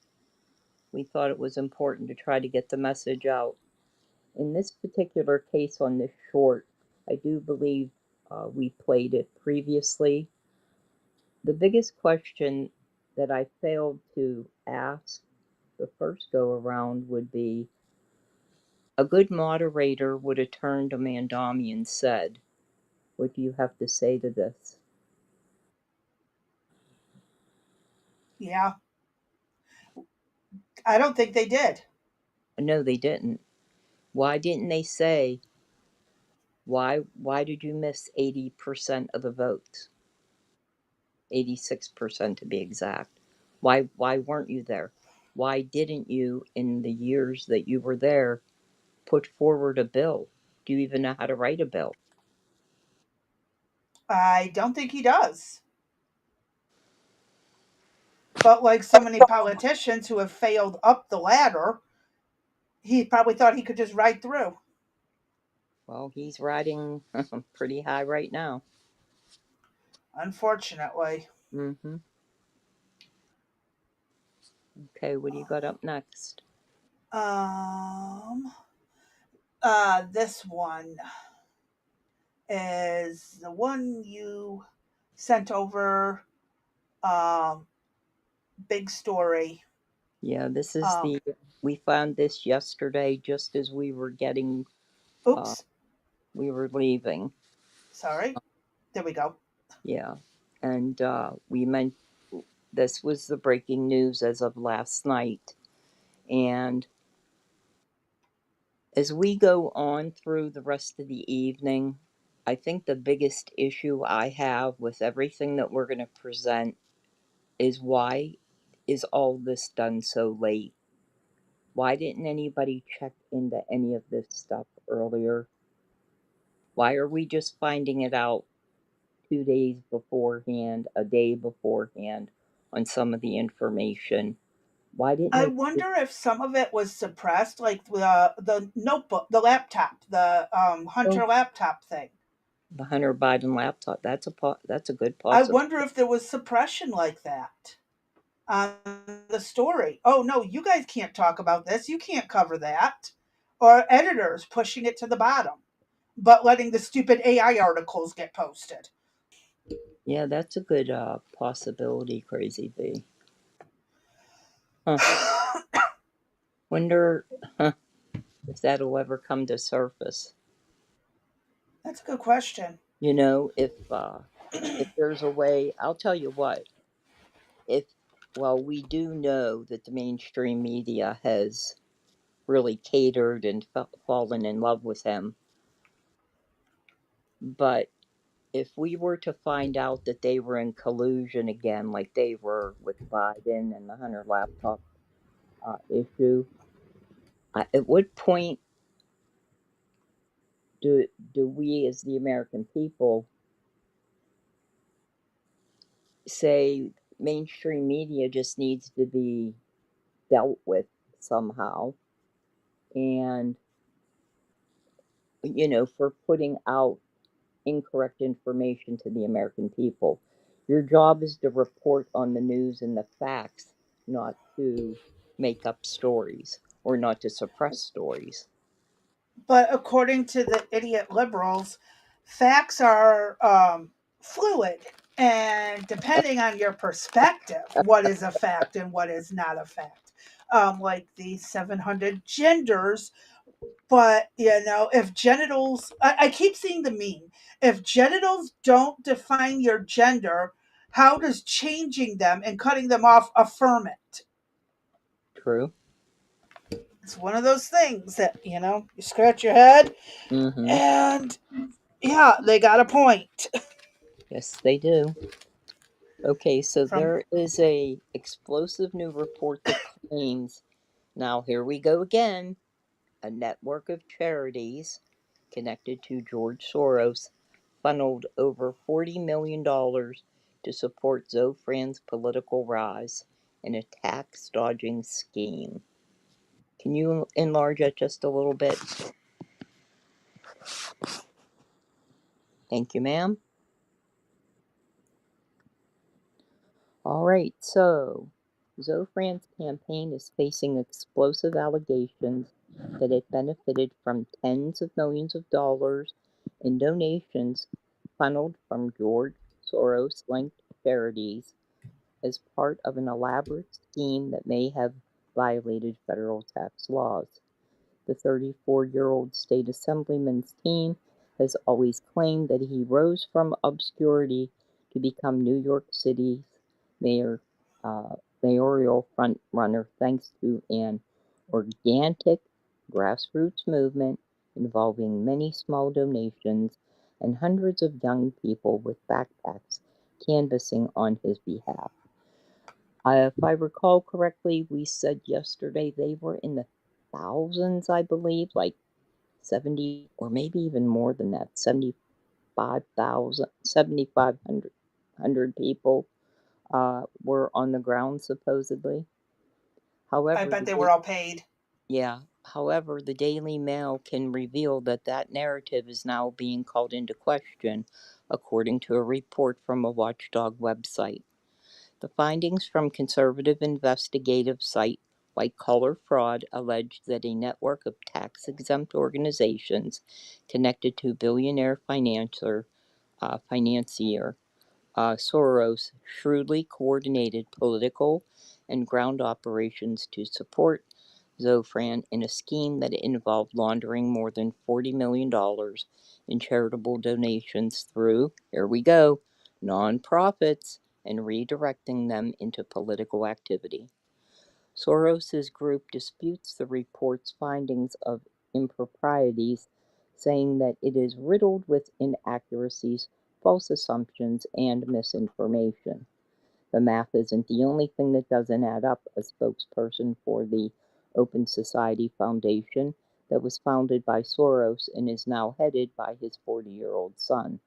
we thought it was important to try to get the message out. In this particular case on this short, I do believe we played it previously. The biggest question that I failed to ask the first go around would be, a good moderator would have turned to Mamdani and said, what do you have to say to this? Yeah. I don't think they did. No, they didn't. Why didn't they say, why did you miss 80% of the votes? 86% to be exact. Why weren't you there? Why didn't you, in the years that you were there, put forward a bill? Do you even know how to write a bill? I don't think he does. But like so many politicians who have failed up the ladder, he probably thought he could just ride through. Well, he's riding pretty high right now. Unfortunately. Mm-hmm. Okay, what do you got up next? Um, this one is the one you sent over. Um, big story. Yeah, this is Um, we found this yesterday just as we were uh, oops, we were leaving. sorry. There we go. Yeah, and we meant this was the breaking news as of last night. And as we go on through the rest of the evening, I think the biggest issue I have with everything that we're going to present is why is all this done so late? Why didn't anybody check into any of this stuff earlier? Why are we just finding it out 2 days beforehand, a day beforehand on some of the information? Why didn't I it, wonder if some of it was suppressed, like the notebook, the laptop, the oh, Hunter laptop thing. the Hunter Biden laptop? That's a good I possibility. wonder if there was suppression like that on the story. Oh no, you guys can't talk about this. You can't cover that. Or editors pushing it to the bottom, but letting the stupid AI articles get posted. Yeah, that's a good possibility, Crazy B. Huh. Wonder if that'll ever come to surface. That's a good question. You know, if there's a way, I'll tell you what. If Well, we do know that the mainstream media has really catered and fallen in love with him, but if we were to find out that they were in collusion again, like they were with Biden and the Hunter laptop issue, at what point do we as the American people say mainstream media just needs to be dealt with somehow? And, for putting out incorrect information to the American people. Your job is to report on the news and the facts, not to make up stories or not to suppress stories. But according to the idiot liberals, facts are fluid. And depending on your perspective, what is a fact and what is not a fact. Like the 700 genders. But, if genitals, I keep seeing the meme. If genitals don't define your gender, how does changing them and cutting them off affirm it? True. It's one of those things that, you scratch your head Mm-hmm. and yeah, they got a point. Yes, they do. Okay, so From there is a explosive new report that claims, now here we go again, a network of charities connected to George Soros funneled over $40 million to support Zofran's political rise in a tax dodging scheme. Can you enlarge it just a little bit? Thank you, ma'am. All right, so Zofran's campaign is facing explosive allegations that it benefited from tens of millions of dollars in donations funneled from George Soros linked charities as part of an elaborate scheme that may have violated federal tax laws. The 34-year-old state assemblyman's team has always claimed that he rose from obscurity to become New York City's mayor, mayoral frontrunner thanks to an organic grassroots movement involving many small donations and hundreds of young people with backpacks canvassing on his behalf. If I recall correctly, we said yesterday they were in the thousands, I believe, like 70 or maybe even more than that, 75,000, 7,500 people were on the ground supposedly. I However, bet they were all paid. However, the Daily Mail can reveal that that narrative is now being called into question, according to a report from a watchdog website. The findings from conservative investigative site White Collar Fraud allege that a network of tax-exempt organizations connected to billionaire financier Soros shrewdly coordinated political and ground operations to support Zofran in a scheme that involved laundering more than $40 million in charitable donations through, here we go, nonprofits and redirecting them into political activity. Soros's group disputes the report's findings of improprieties, saying that it is riddled with inaccuracies, false assumptions, and misinformation. The math isn't the only thing that doesn't add up, a spokesperson for the Open Society Foundation that was founded by Soros and is now headed by his 40-year-old son.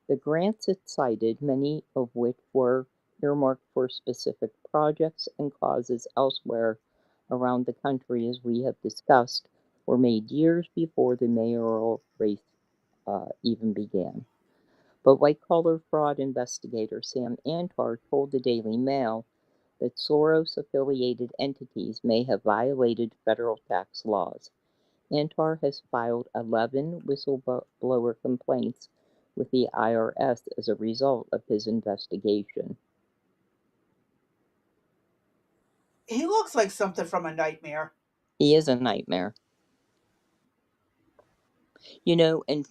The grants it cited, many of which were earmarked for specific projects and causes elsewhere around the country, as we have discussed, were made years before the mayoral race even began. But white-collar fraud investigator Sam Antar told the Daily Mail that Soros-affiliated entities may have violated federal tax laws. Antar has filed 11 whistleblower complaints with the IRS as a result of his investigation. He looks like something from a nightmare. He is a nightmare. You know, and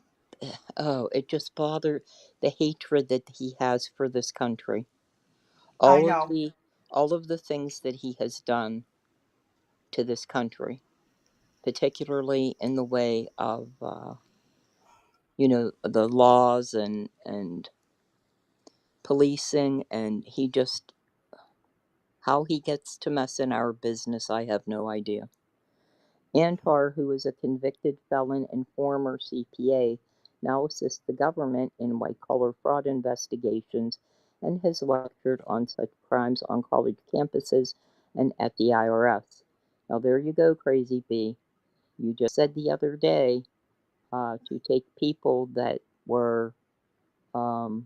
it just bothers the hatred that he has for this country. I All of know. the things that he has done to this country, particularly in the way of the laws and policing, and he just, how he gets to mess in our business, I have no idea. Antar, who is a convicted felon and former CPA, now assists the government in white-collar fraud investigations and has lectured on such crimes on college campuses and at the IRS. Now there you go, Crazy B. You just said the other day to take people that were, what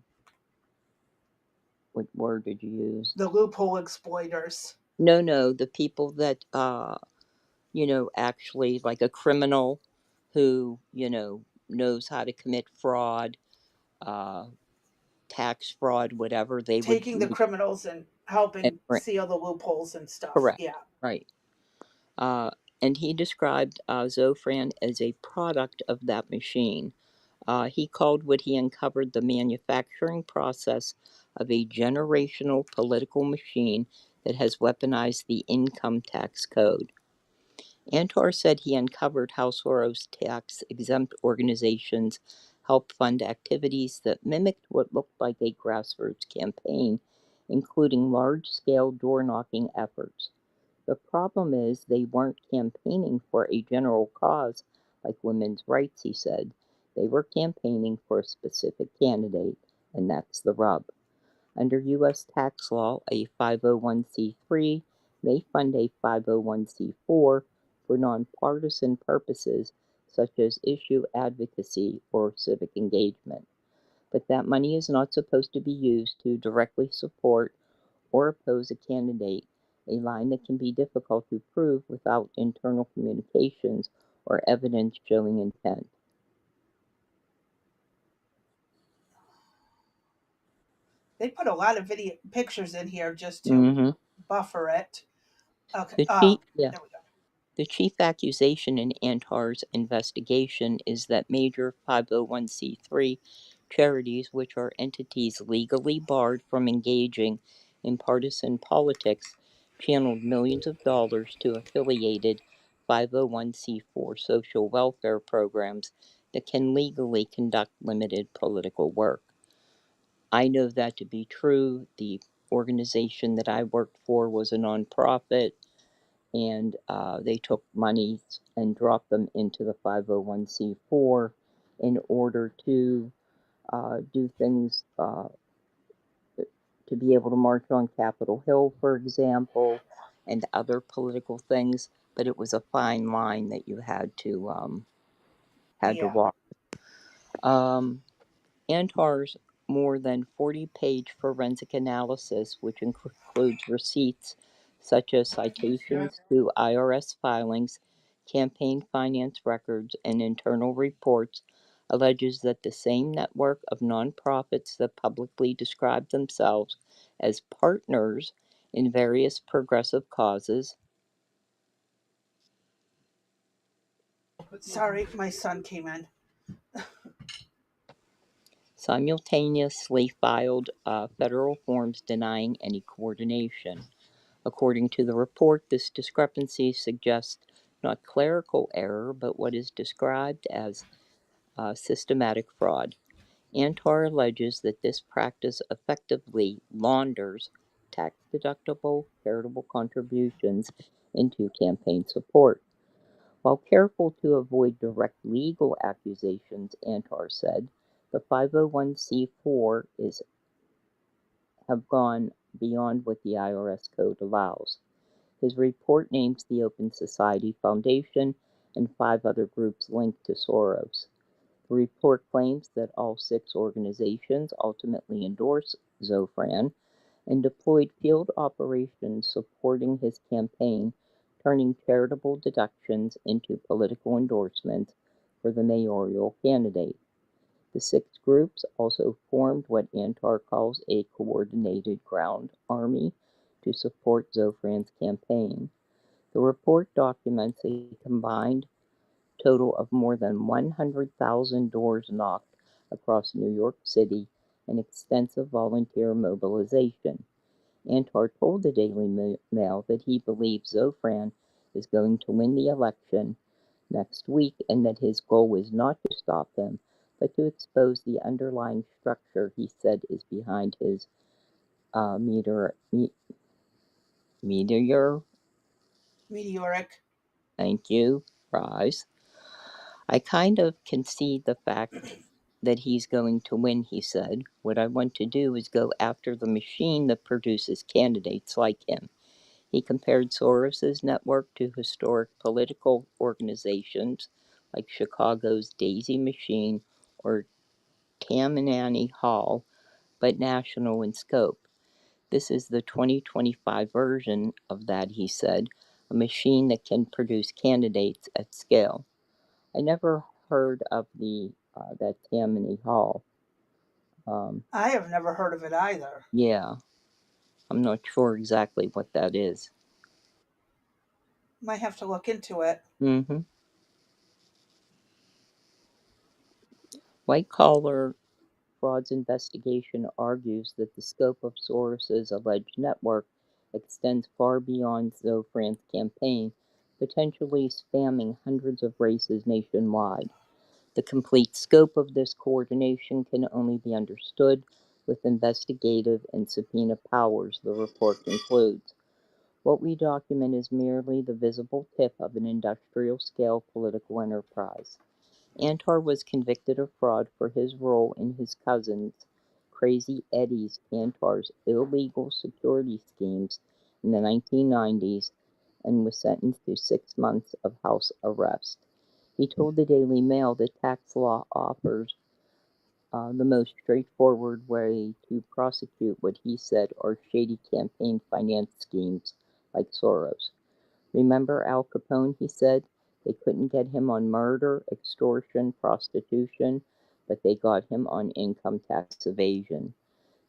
word did you use? The loophole exploiters. No, the people that, actually, like a criminal who, knows how to commit fraud, tax fraud, whatever, they would Taking the be. criminals and helping seal the loopholes and stuff. Correct, Yeah. right. And he described Zofran as a product of that machine. He called what he uncovered the manufacturing process of a generational political machine that has weaponized the income tax code. Antar said he uncovered how Soros tax-exempt organizations help fund activities that mimicked what looked like a grassroots campaign, including large-scale door-knocking efforts. The problem is they weren't campaigning for a general cause like women's rights, he said. They were campaigning for a specific candidate, and that's the rub. Under U.S. tax law, a 501c3 may fund a 501c4 for nonpartisan purposes such as issue advocacy or civic engagement. But that money is not supposed to be used to directly support or oppose a candidate, a line that can be difficult to prove without internal communications or evidence showing intent. They put a lot of video pictures in here just to Mm-hmm. buffer it. Okay. Yeah. There we go. The chief accusation in Antar's investigation is that major 501c3 charities, which are entities legally barred from engaging in partisan politics, channeled millions of dollars to affiliated 501c4 social welfare programs that can legally conduct limited political work. I know that to be true. The organization that I worked for was a nonprofit, and they took monies and dropped them into the 501c4 in order to do things to to be able to march on Capitol Hill, for example, and other political things. But it was a fine line that you had to Yeah. walk. Antar's more than 40-page forensic analysis, which includes receipts such as citations to IRS filings, campaign finance records, and internal reports, alleges that the same network of nonprofits that publicly describe themselves as partners in various progressive causes. Sorry, my son came in. Simultaneously filed federal forms denying any coordination. According to the report, this discrepancy suggests not clerical error, but what is described as systematic fraud. Antar alleges that this practice effectively launders tax deductible charitable contributions into campaign support. While careful to avoid direct legal accusations, Antar said, the 501c4 have gone beyond what the IRS code allows. His report names the Open Society Foundation and 5 other groups linked to Soros. The report claims that all 6 organizations ultimately endorsed Zofran and deployed field operations supporting his campaign, turning charitable deductions into political endorsements for the mayoral candidate. The 6 groups also formed what Antar calls a coordinated ground army to support Zofran's campaign. The report documents a combined total of more than 100,000 doors knocked across New York City and extensive volunteer mobilization. Antar told the Daily Mail that he believes Zofran is going to win the election next week and that his goal is not to stop him, but to expose the underlying structure he said is behind his meteor. Meteoric. Thank you, rise. I kind of concede the fact that he's going to win, he said. What I want to do is go after the machine that produces candidates like him. He compared Soros's network to historic political organizations like Chicago's Daisy Machine or Tammany Hall, but national in scope. This is the 2025 version of that, he said, a machine that can produce candidates at scale. I never heard of the that Tammany Hall. I have never heard of it either. Yeah, I'm not sure exactly what that is. Might have to look into it. Mm-hmm. White collar frauds investigation argues that the scope of Soros's alleged network extends far beyond Zofran's campaign, potentially spamming hundreds of races nationwide. The complete scope of this coordination can only be understood with investigative and subpoena powers, the report concludes. What we document is merely the visible tip of an industrial scale political enterprise. Antar was convicted of fraud for his role in his cousin's, Crazy Eddie's Antar's illegal security schemes in the 1990s and was sentenced to 6 months of house arrest. He told the Daily Mail that tax law offers the most straightforward way to prosecute what he said are shady campaign finance schemes like Soros. Remember Al Capone, he said? They couldn't get him on murder, extortion, prostitution, but they got him on income tax evasion.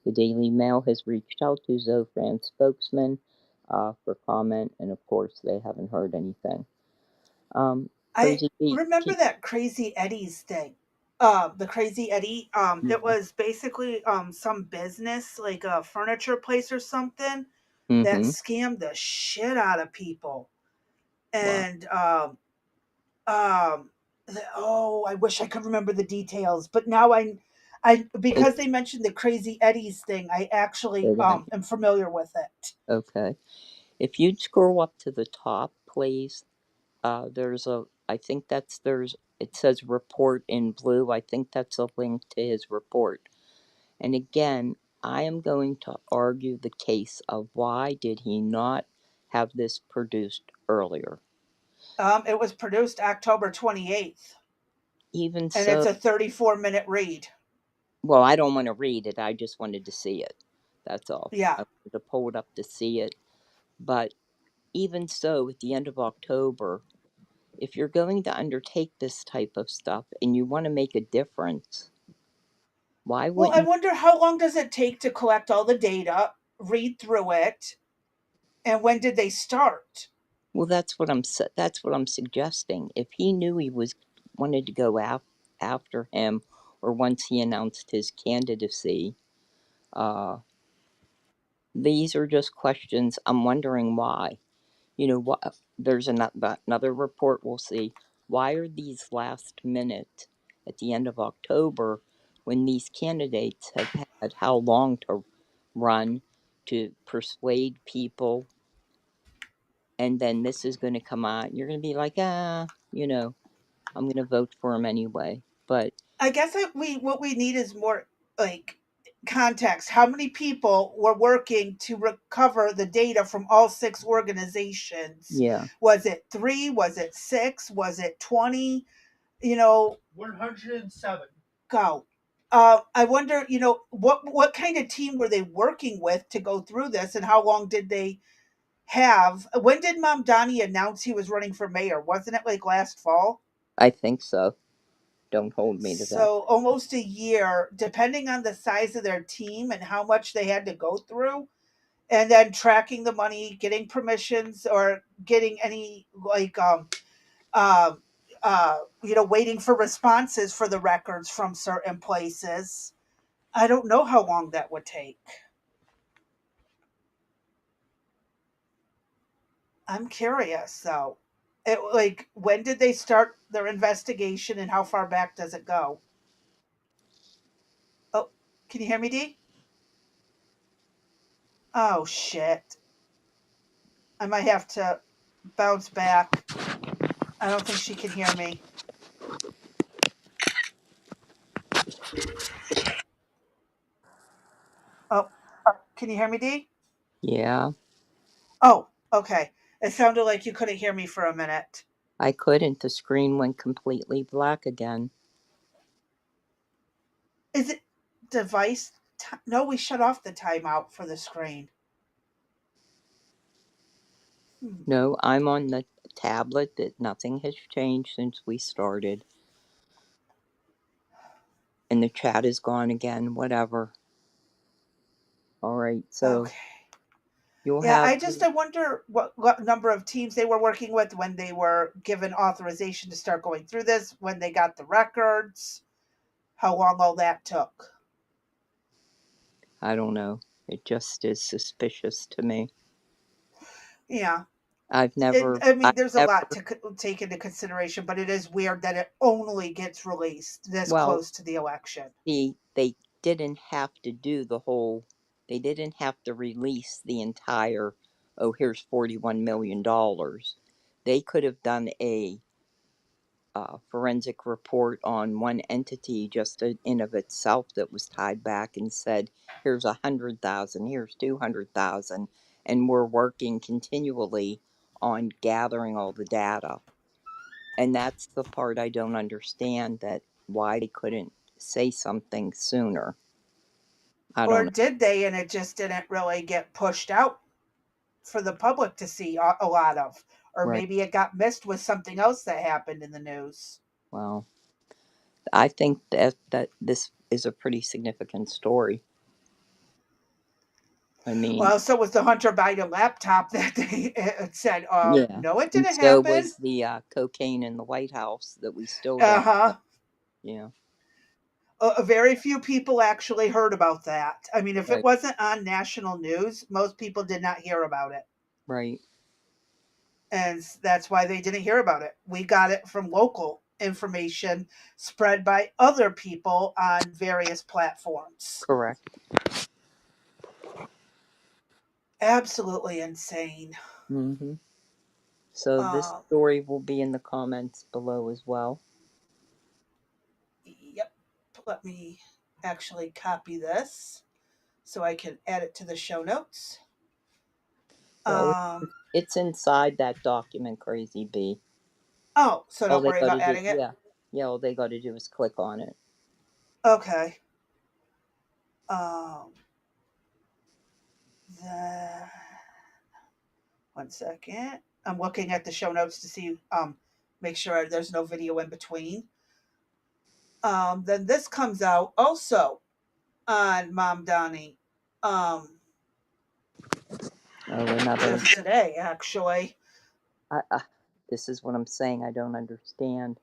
The Daily Mail has reached out to Zofran's spokesman for comment, and of course, they haven't heard anything. I Crazy Pete. remember that Crazy Eddie's thing. The Crazy Eddie. It was basically some business, like a furniture place or something, that Mm-hmm. scammed the shit out of people. Wow. And um, oh, I wish I could remember the details, but now I It, because they mentioned the Crazy Eddie's thing, I actually it, am familiar with it. okay. If you'd scroll up to the top, please, I think it says report in blue. I think that's a link to his report. And again, I am going to argue the case of why did he not have this produced earlier. It was produced October 28th, Even and it's so, a 34-minute read. well, I don't want to read it. I just wanted to see it. That's all. Yeah. I wanted to pull it up to see it. But even so, at the end of October, if you're going to undertake this type of stuff and you want to make a difference, why Well, I wouldn't? wonder how long does it take to collect all the data, read through it, and when did they start? Well, that's what I'm suggesting. If he knew he was wanted to go after him, or once he announced his candidacy, uh, these are just questions. I'm wondering why. You know what? There's another report we'll see. Why are these last minute at the end of October when these candidates have had how long to run to persuade people, and then this is going to come out and you're going to be like, I'm going to vote for him anyway. But I guess what we need is more like context. How many people were working to recover the data from all six organizations? yeah, Was it 3? Was it 6? Was it 20? You know, 107. go. I wonder, what kind of team were they working with to go through this, and how long did they have? When did Mamdani announce he was running for mayor? Wasn't it like last fall? I think so. Don't hold me to that. So almost a year, depending on the size of their team and how much they had to go through, and then tracking the money, getting permissions, or getting any like uh, waiting for responses for the records from certain places. I don't know how long that would take. I'm curious though. Like, when did they start their investigation and how far back does it go? Oh, can you hear me, Dee? Oh shit. I might have to bounce back. I don't think she can hear me. Oh, can you hear me, Dee? Yeah, Oh, okay. It sounded like you couldn't hear me for a minute. I couldn't. The screen went completely black again. Is it device? No, we shut off the timeout for the screen. Hmm. No, I'm on the tablet. That nothing has changed since we started. And the chat is gone again. Whatever. All right, so Okay. you'll Yeah, have I wonder what number of teams they were working with when they were given authorization to start going through this, when they got the records, how long all that took. I don't know. It just is suspicious to me. Yeah. I've never, I mean, I've there's a lot never, to take into consideration, but it is weird that it only gets released this well, close to the election. they didn't have to do the whole, they didn't have to release the entire, oh, here's $41 million. They could have done a forensic report on one entity just in of itself that was tied back and said, here's 100,000, here's 200,000, and we're working continually on gathering all the data. And that's the part I don't understand, that why they couldn't say something sooner. I Or don't know. did they, and it just didn't really get pushed out for the public to see a lot of? Or Right. maybe it got missed with something else that happened in the news. Well, I think that this is a pretty significant story. I mean, Well, so was the Hunter Biden laptop that they it said, yeah. no, it And didn't so happen. was the cocaine in the White House that we still Uh don't know. huh. Yeah. Very few people actually heard about that. I mean, if it Right. wasn't on national news, most people did not hear about it. Right. And that's why they didn't hear about it. We got it from local information spread by other people on various platforms. Correct. Absolutely insane. Mm-hmm. So this Uh, story will be in the comments below as well. yep. Let me actually copy this. so I can add it to the show notes. Well, it's inside that document, Crazy B. Oh, so All don't they worry got about to do, adding it? yeah, all they got to do is click on it. Okay. The... One second. I'm looking at the show notes to see, make sure there's no video in between. Then this comes out also on Mamdani. Just today, actually. This is what I'm saying. I don't understand.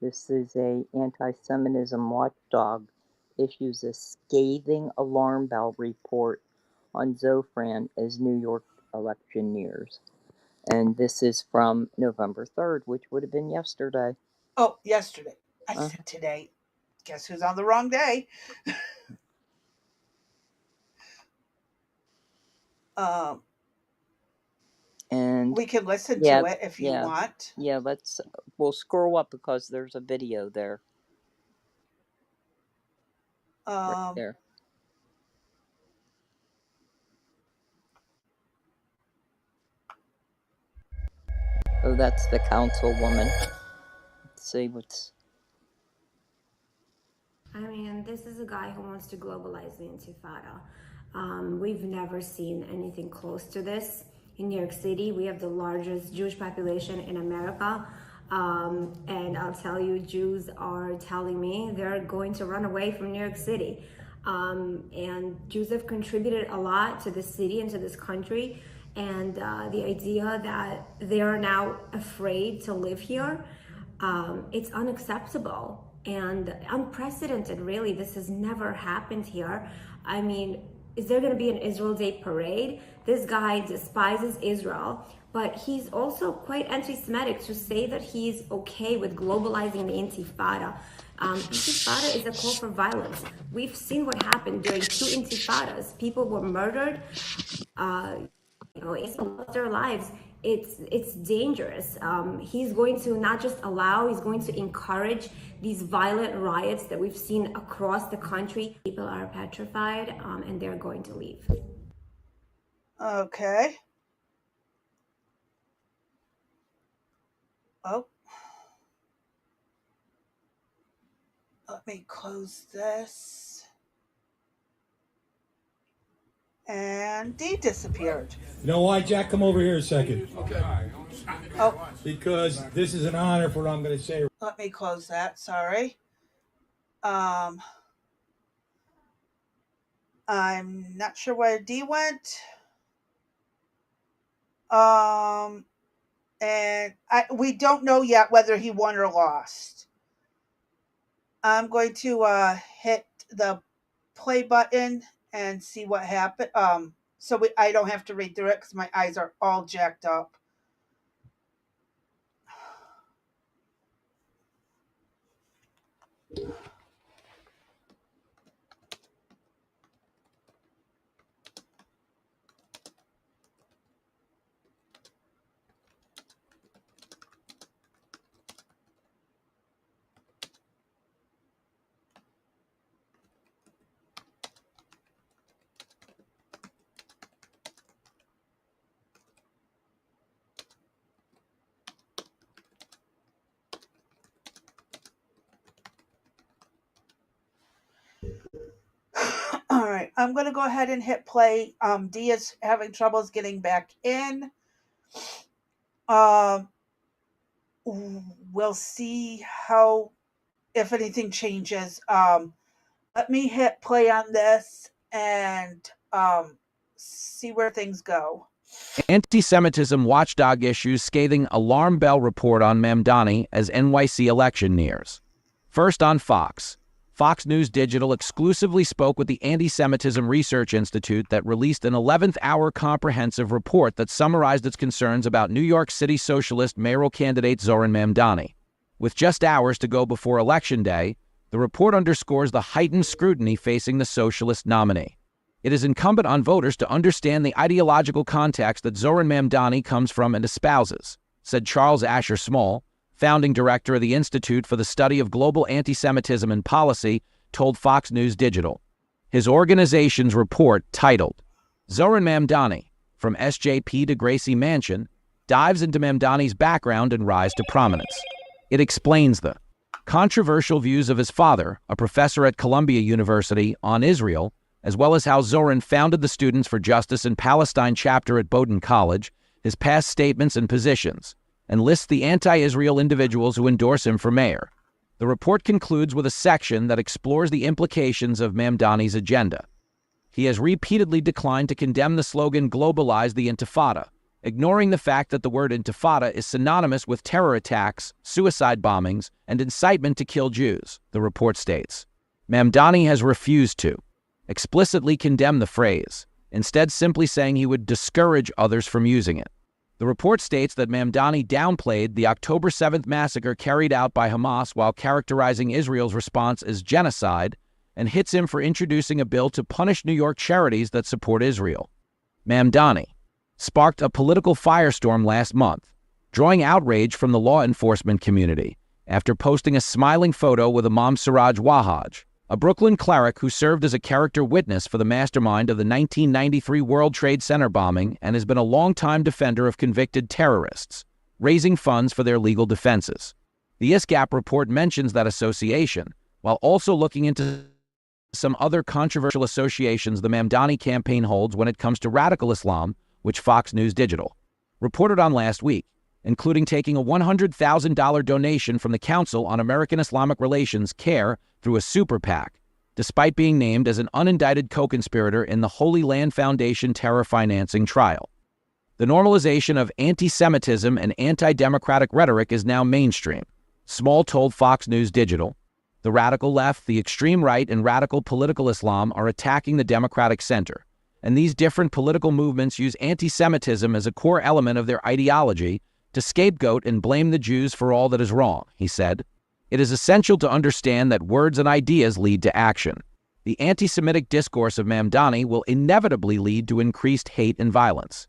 This is a anti-Semitism watchdog issues a scathing alarm bell report on Zofran as New York election nears. And this is from November 3rd, which would have been yesterday. Oh, yesterday. I said today. Guess who's on the wrong day? And we can listen to it if you want. Yeah, we'll scroll up because there's a video there. Right there. Oh, that's the councilwoman. Let's see what's... I mean, this is a guy who wants to globalize the Intifada. We've never seen anything close to this. In New York City, we have the largest Jewish population in America. And I'll tell you, Jews are telling me they're going to run away from New York City. And Jews have contributed a lot to this city and to this country. And the idea that they are now afraid to live here, it's unacceptable and unprecedented, really. This has never happened here. I mean, is there going to be an Israel Day parade? This guy despises Israel, but he's also quite anti-Semitic to say that he's okay with globalizing the Intifada. Intifada is a call for violence. We've seen what happened during 2 Intifadas. People were murdered. It's lost their lives. It's dangerous. He's going to not just allow, he's going to encourage these violent riots that we've seen across the country. People are petrified, and they're going to leave. Okay. Oh. Let me close this. And D disappeared. You know why, Jack? Come over here a second. Okay. Oh. Because this is an honor for what I'm going to say. Let me close that. Sorry. I'm not sure where D went. And we don't know yet whether he won or lost. I'm going to hit the play button and see what happened. So I don't have to read through it because my eyes are all jacked up. All right, I'm going to go ahead and hit play. D is having troubles getting back in. We'll see if anything changes. Let me hit play on this and see where things go. Anti-Semitism watchdog issues scathing alarm bell report on Mamdani as NYC election nears. First on Fox. Fox News Digital exclusively spoke with the Antisemitism Research Institute that released an 11th-hour comprehensive report that summarized its concerns about New York City socialist mayoral candidate Zoran Mamdani. With just hours to go before Election Day, the report underscores the heightened scrutiny facing the socialist nominee. It is incumbent on voters to understand the ideological context that Zoran Mamdani comes from and espouses, said Charles Asher Small, founding director of the Institute for the Study of Global Anti-Semitism and Policy, told Fox News Digital. his organization's report titled Zoran Mamdani, From SJP to Gracie Mansion, dives into Mamdani's background and rise to prominence. It explains the controversial views of his father, a professor at Columbia University, on Israel, as well as how Zoran founded the Students for Justice in Palestine chapter at Bowdoin College, his past statements and positions, and lists the anti-Israel individuals who endorse him for mayor. The report concludes with a section that explores the implications of Mamdani's agenda. He has repeatedly declined to condemn the slogan "Globalize the Intifada," ignoring the fact that the word intifada is synonymous with terror attacks, suicide bombings, and incitement to kill Jews, the report states. Mamdani has refused to explicitly condemn the phrase, instead simply saying he would discourage others from using it. The report states that Mamdani downplayed the October 7th massacre carried out by Hamas while characterizing Israel's response as genocide, and hits him for introducing a bill to punish New York charities that support Israel. Mamdani sparked a political firestorm last month, drawing outrage from the law enforcement community after posting a smiling photo with Imam Siraj Wahaj, a Brooklyn cleric who served as a character witness for the mastermind of the 1993 World Trade Center bombing and has been a longtime defender of convicted terrorists, raising funds for their legal defenses. The ISGAP report mentions that association, while also looking into some other controversial associations the Mamdani campaign holds when it comes to radical Islam, which Fox News Digital reported on last week, including taking a $100,000 donation from the Council on American Islamic Relations, CARE, through a super PAC, despite being named as an unindicted co-conspirator in the Holy Land Foundation terror financing trial. The normalization of anti-Semitism and anti-democratic rhetoric is now mainstream, Small told Fox News Digital. The radical left, the extreme right, and radical political Islam are attacking the democratic center, and these different political movements use anti-Semitism as a core element of their ideology to scapegoat and blame the Jews for all that is wrong, he said. It is essential to understand that words and ideas lead to action. The anti-Semitic discourse of Mamdani will inevitably lead to increased hate and violence.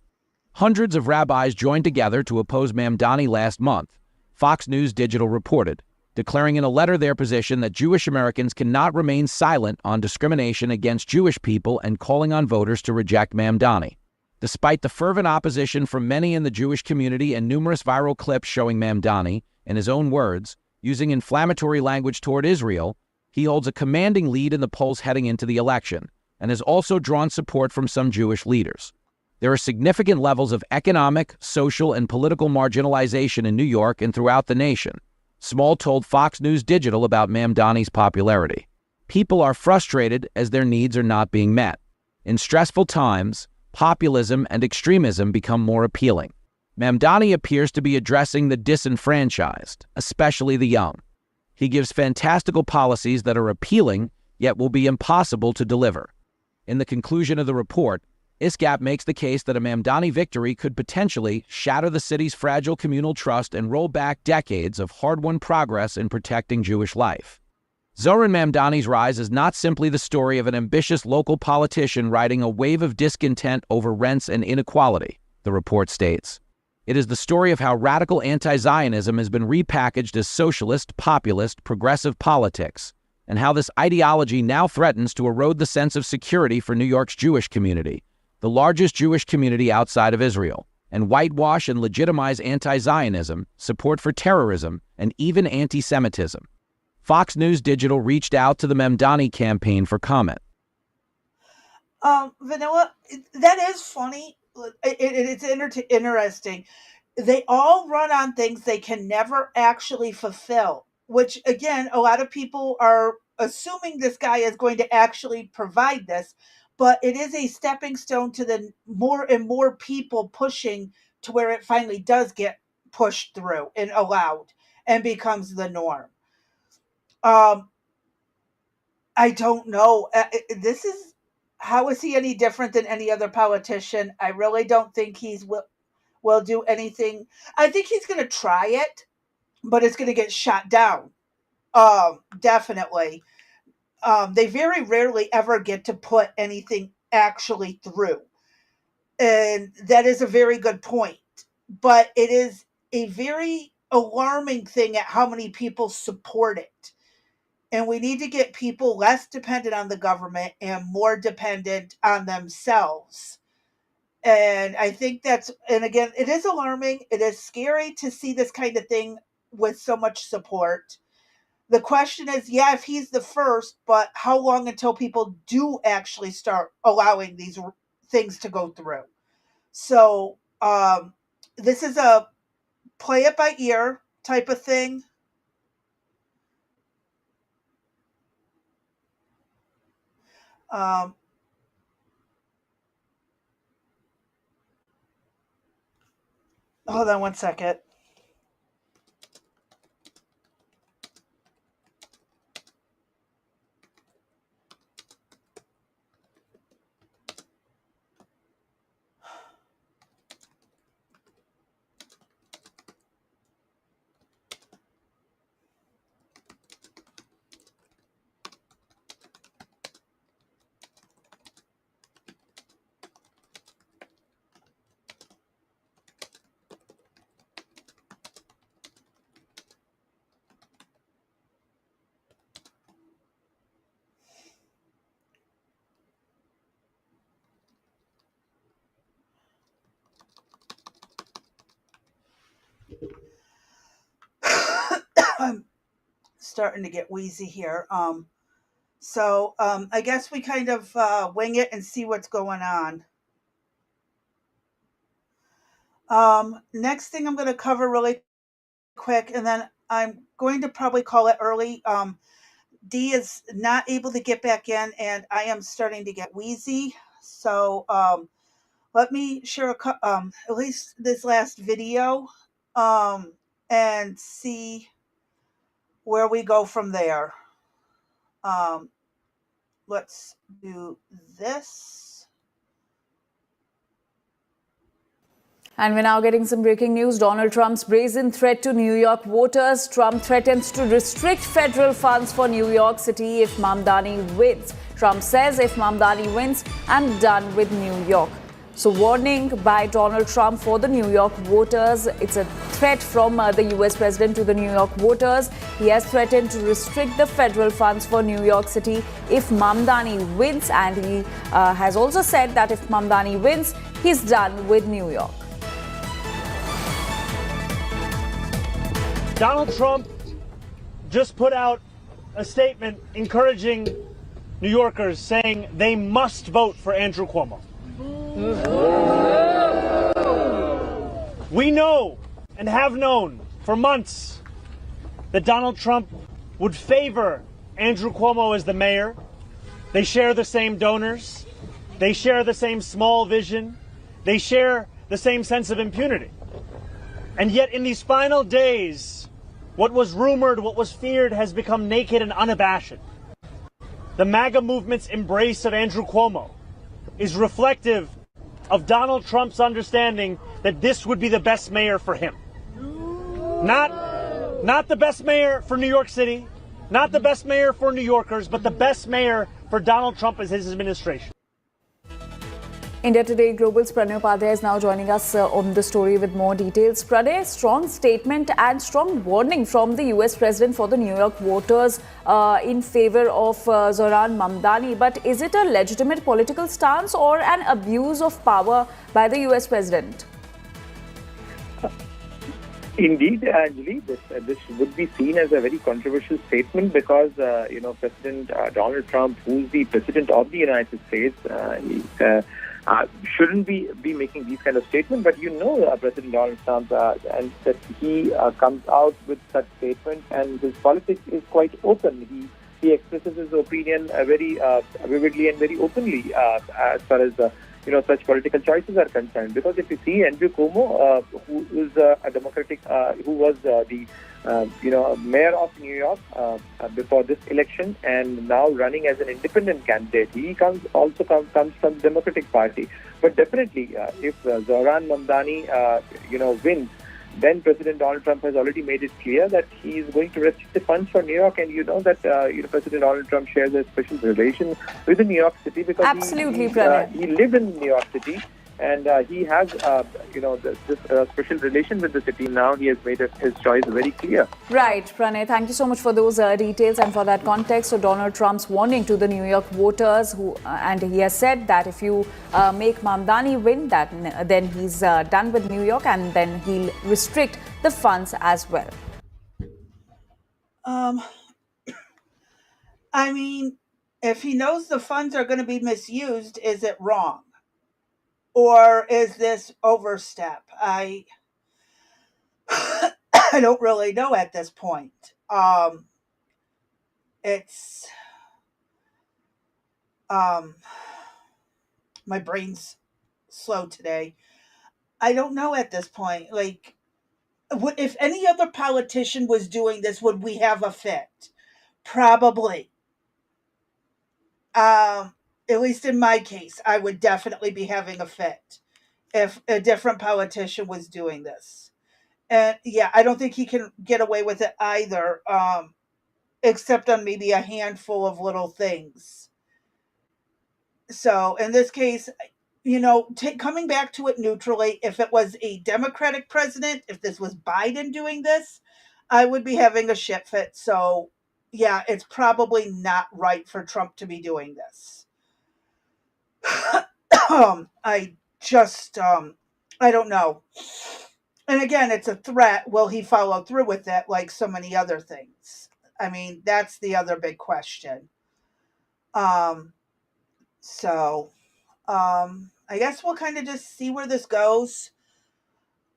Hundreds of rabbis joined together to oppose Mamdani last month, Fox News Digital reported, declaring in a letter their position that Jewish Americans cannot remain silent on discrimination against Jewish people and calling on voters to reject Mamdani. Despite the fervent opposition from many in the Jewish community and numerous viral clips showing Mamdani, in his own words, using inflammatory language toward Israel, he holds a commanding lead in the polls heading into the election and has also drawn support from some Jewish leaders. There are significant levels of economic, social, and political marginalization in New York and throughout the nation, Small told Fox News Digital about Mamdani's popularity. People are frustrated as their needs are not being met. In stressful times, populism and extremism become more appealing. Mamdani appears to be addressing the disenfranchised, especially the young. He gives fantastical policies that are appealing, yet will be impossible to deliver. In the conclusion of the report, ISGAP makes the case that a Mamdani victory could potentially shatter the city's fragile communal trust and roll back decades of hard-won progress in protecting Jewish life. Zoran Mamdani's rise is not simply the story of an ambitious local politician riding a wave of discontent over rents and inequality, the report states. It is the story of how radical anti-Zionism has been repackaged as socialist, populist, progressive politics, and how this ideology now threatens to erode the sense of security for New York's Jewish community, the largest Jewish community outside of Israel, and whitewash and legitimize anti-Zionism, support for terrorism, and even anti-Semitism. Fox News Digital reached out to the Mamdani campaign for comment. Vanilla, that is funny. It's interesting. They all run on things they can never actually fulfill, which again, a lot of people are assuming this guy is going to actually provide this, but it is a stepping stone to the more and more people pushing to where it finally does get pushed through and allowed and becomes the norm. I don't know. How is he any different than any other politician? I really don't think will do anything. I think he's going to try it, but it's going to get shot down. Definitely. They very rarely ever get to put anything actually through. And that is a very good point. But it is a very alarming thing at how many people support it. And we need to get people less dependent on the government and more dependent on themselves. And I think and again, it is alarming. It is scary to see this kind of thing with so much support. The question is, yeah, if he's the first, but how long until people do actually start allowing these things to go through? So this is a play it by ear type of thing. Hold on one second. I'm starting to get wheezy here. So I guess we kind of wing it and see what's going on. Next thing I'm going to cover really quick, and then I'm going to probably call it early. Dee is not able to get back in, and I am starting to get wheezy. So let me share at least this last video and see where we go from there. Let's do this. And we're now getting some breaking news. Donald Trump's brazen threat to New York voters. Trump threatens to restrict federal funds for New York City if Mamdani wins. Trump says if Mamdani wins, I'm done with New York. So warning by Donald Trump for the New York voters. It's a threat from the US president to the New York voters. He has threatened to restrict the federal funds for New York City if Mamdani wins. And he has also said that if Mamdani wins, he's done with New York. Donald Trump just put out a statement encouraging New Yorkers, saying they must vote for Andrew Cuomo. We know and have known for months that Donald Trump would favor Andrew Cuomo as the mayor. They share the same donors. They share the same small vision. They share the same sense of impunity. And yet in these final days, what was rumored, what was feared has become naked and unabashed. The MAGA movement's embrace of Andrew Cuomo is reflective of Donald Trump's understanding that this would be the best mayor for him. Not the best mayor for New York City, not the best mayor for New Yorkers, but the best mayor for Donald Trump as his administration. India Today Global's Pranay Upadhyay is now joining us on the story with more details. Pranay, strong statement and strong warning from the US president for the New York voters in favor of Zohran Mamdani. But is it a legitimate political stance or an abuse of power by the US president? Indeed, Anjali, this would be seen as a very controversial statement because, President Donald Trump, who's the president of the United States, shouldn't be making these kind of statements. But President Donald Trump, and that he comes out with such statements, and his politics is quite open. He expresses his opinion very vividly and very openly as far as such political choices are concerned. Because if you see Andrew Cuomo, who is a Democratic, who was the mayor of New York before this election, and now running as an independent candidate, he comes from the Democratic Party. But definitely, if Zohran Mamdani, wins, then President Donald Trump has already made it clear that he is going to restrict the funds for New York. And President Donald Trump shares a special relation with the New York City because Absolutely, he lived in New York City. And he has, this special relation with the city. Now he has made his choice very clear. Right, Pranay, thank you so much for those details and for that context. So Donald Trump's warning to the New York voters, and he has said that if you make Mamdani win, then he's done with New York, and then he'll restrict the funds as well. I mean, if he knows the funds are going to be misused, is it wrong? Or is this overstep? I don't really know at this point. It's my brain's slow today. I don't know at this point. Like, if any other politician was doing this, would we have a fit? Probably. At least in my case, I would definitely be having a fit if a different politician was doing this. And yeah, I don't think he can get away with it either, except on maybe a handful of little things. So in this case, coming back to it neutrally, if it was a Democratic president, if this was Biden doing this, I would be having a shit fit. So yeah, it's probably not right for Trump to be doing this. I just, I don't know. And again, it's a threat. Will he follow through with it like so many other things? I mean, that's the other big question. So, I guess we'll kind of just see where this goes.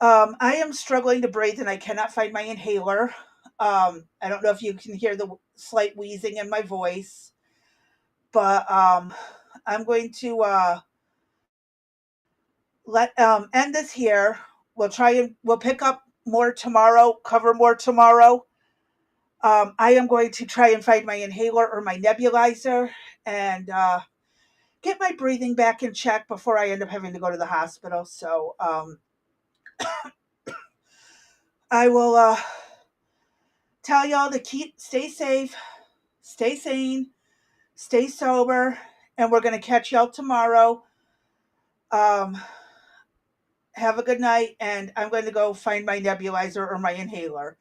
I am struggling to breathe and I cannot find my inhaler. I don't know if you can hear the slight wheezing in my voice, but I'm going to end this here. We'll pick up more tomorrow, cover more tomorrow. I am going to try and find my inhaler or my nebulizer and get my breathing back in check before I end up having to go to the hospital. So I will tell y'all to stay safe, stay sane, stay sober, and we're going to catch y'all tomorrow. Have a good night, and I'm going to go find my nebulizer or my inhaler.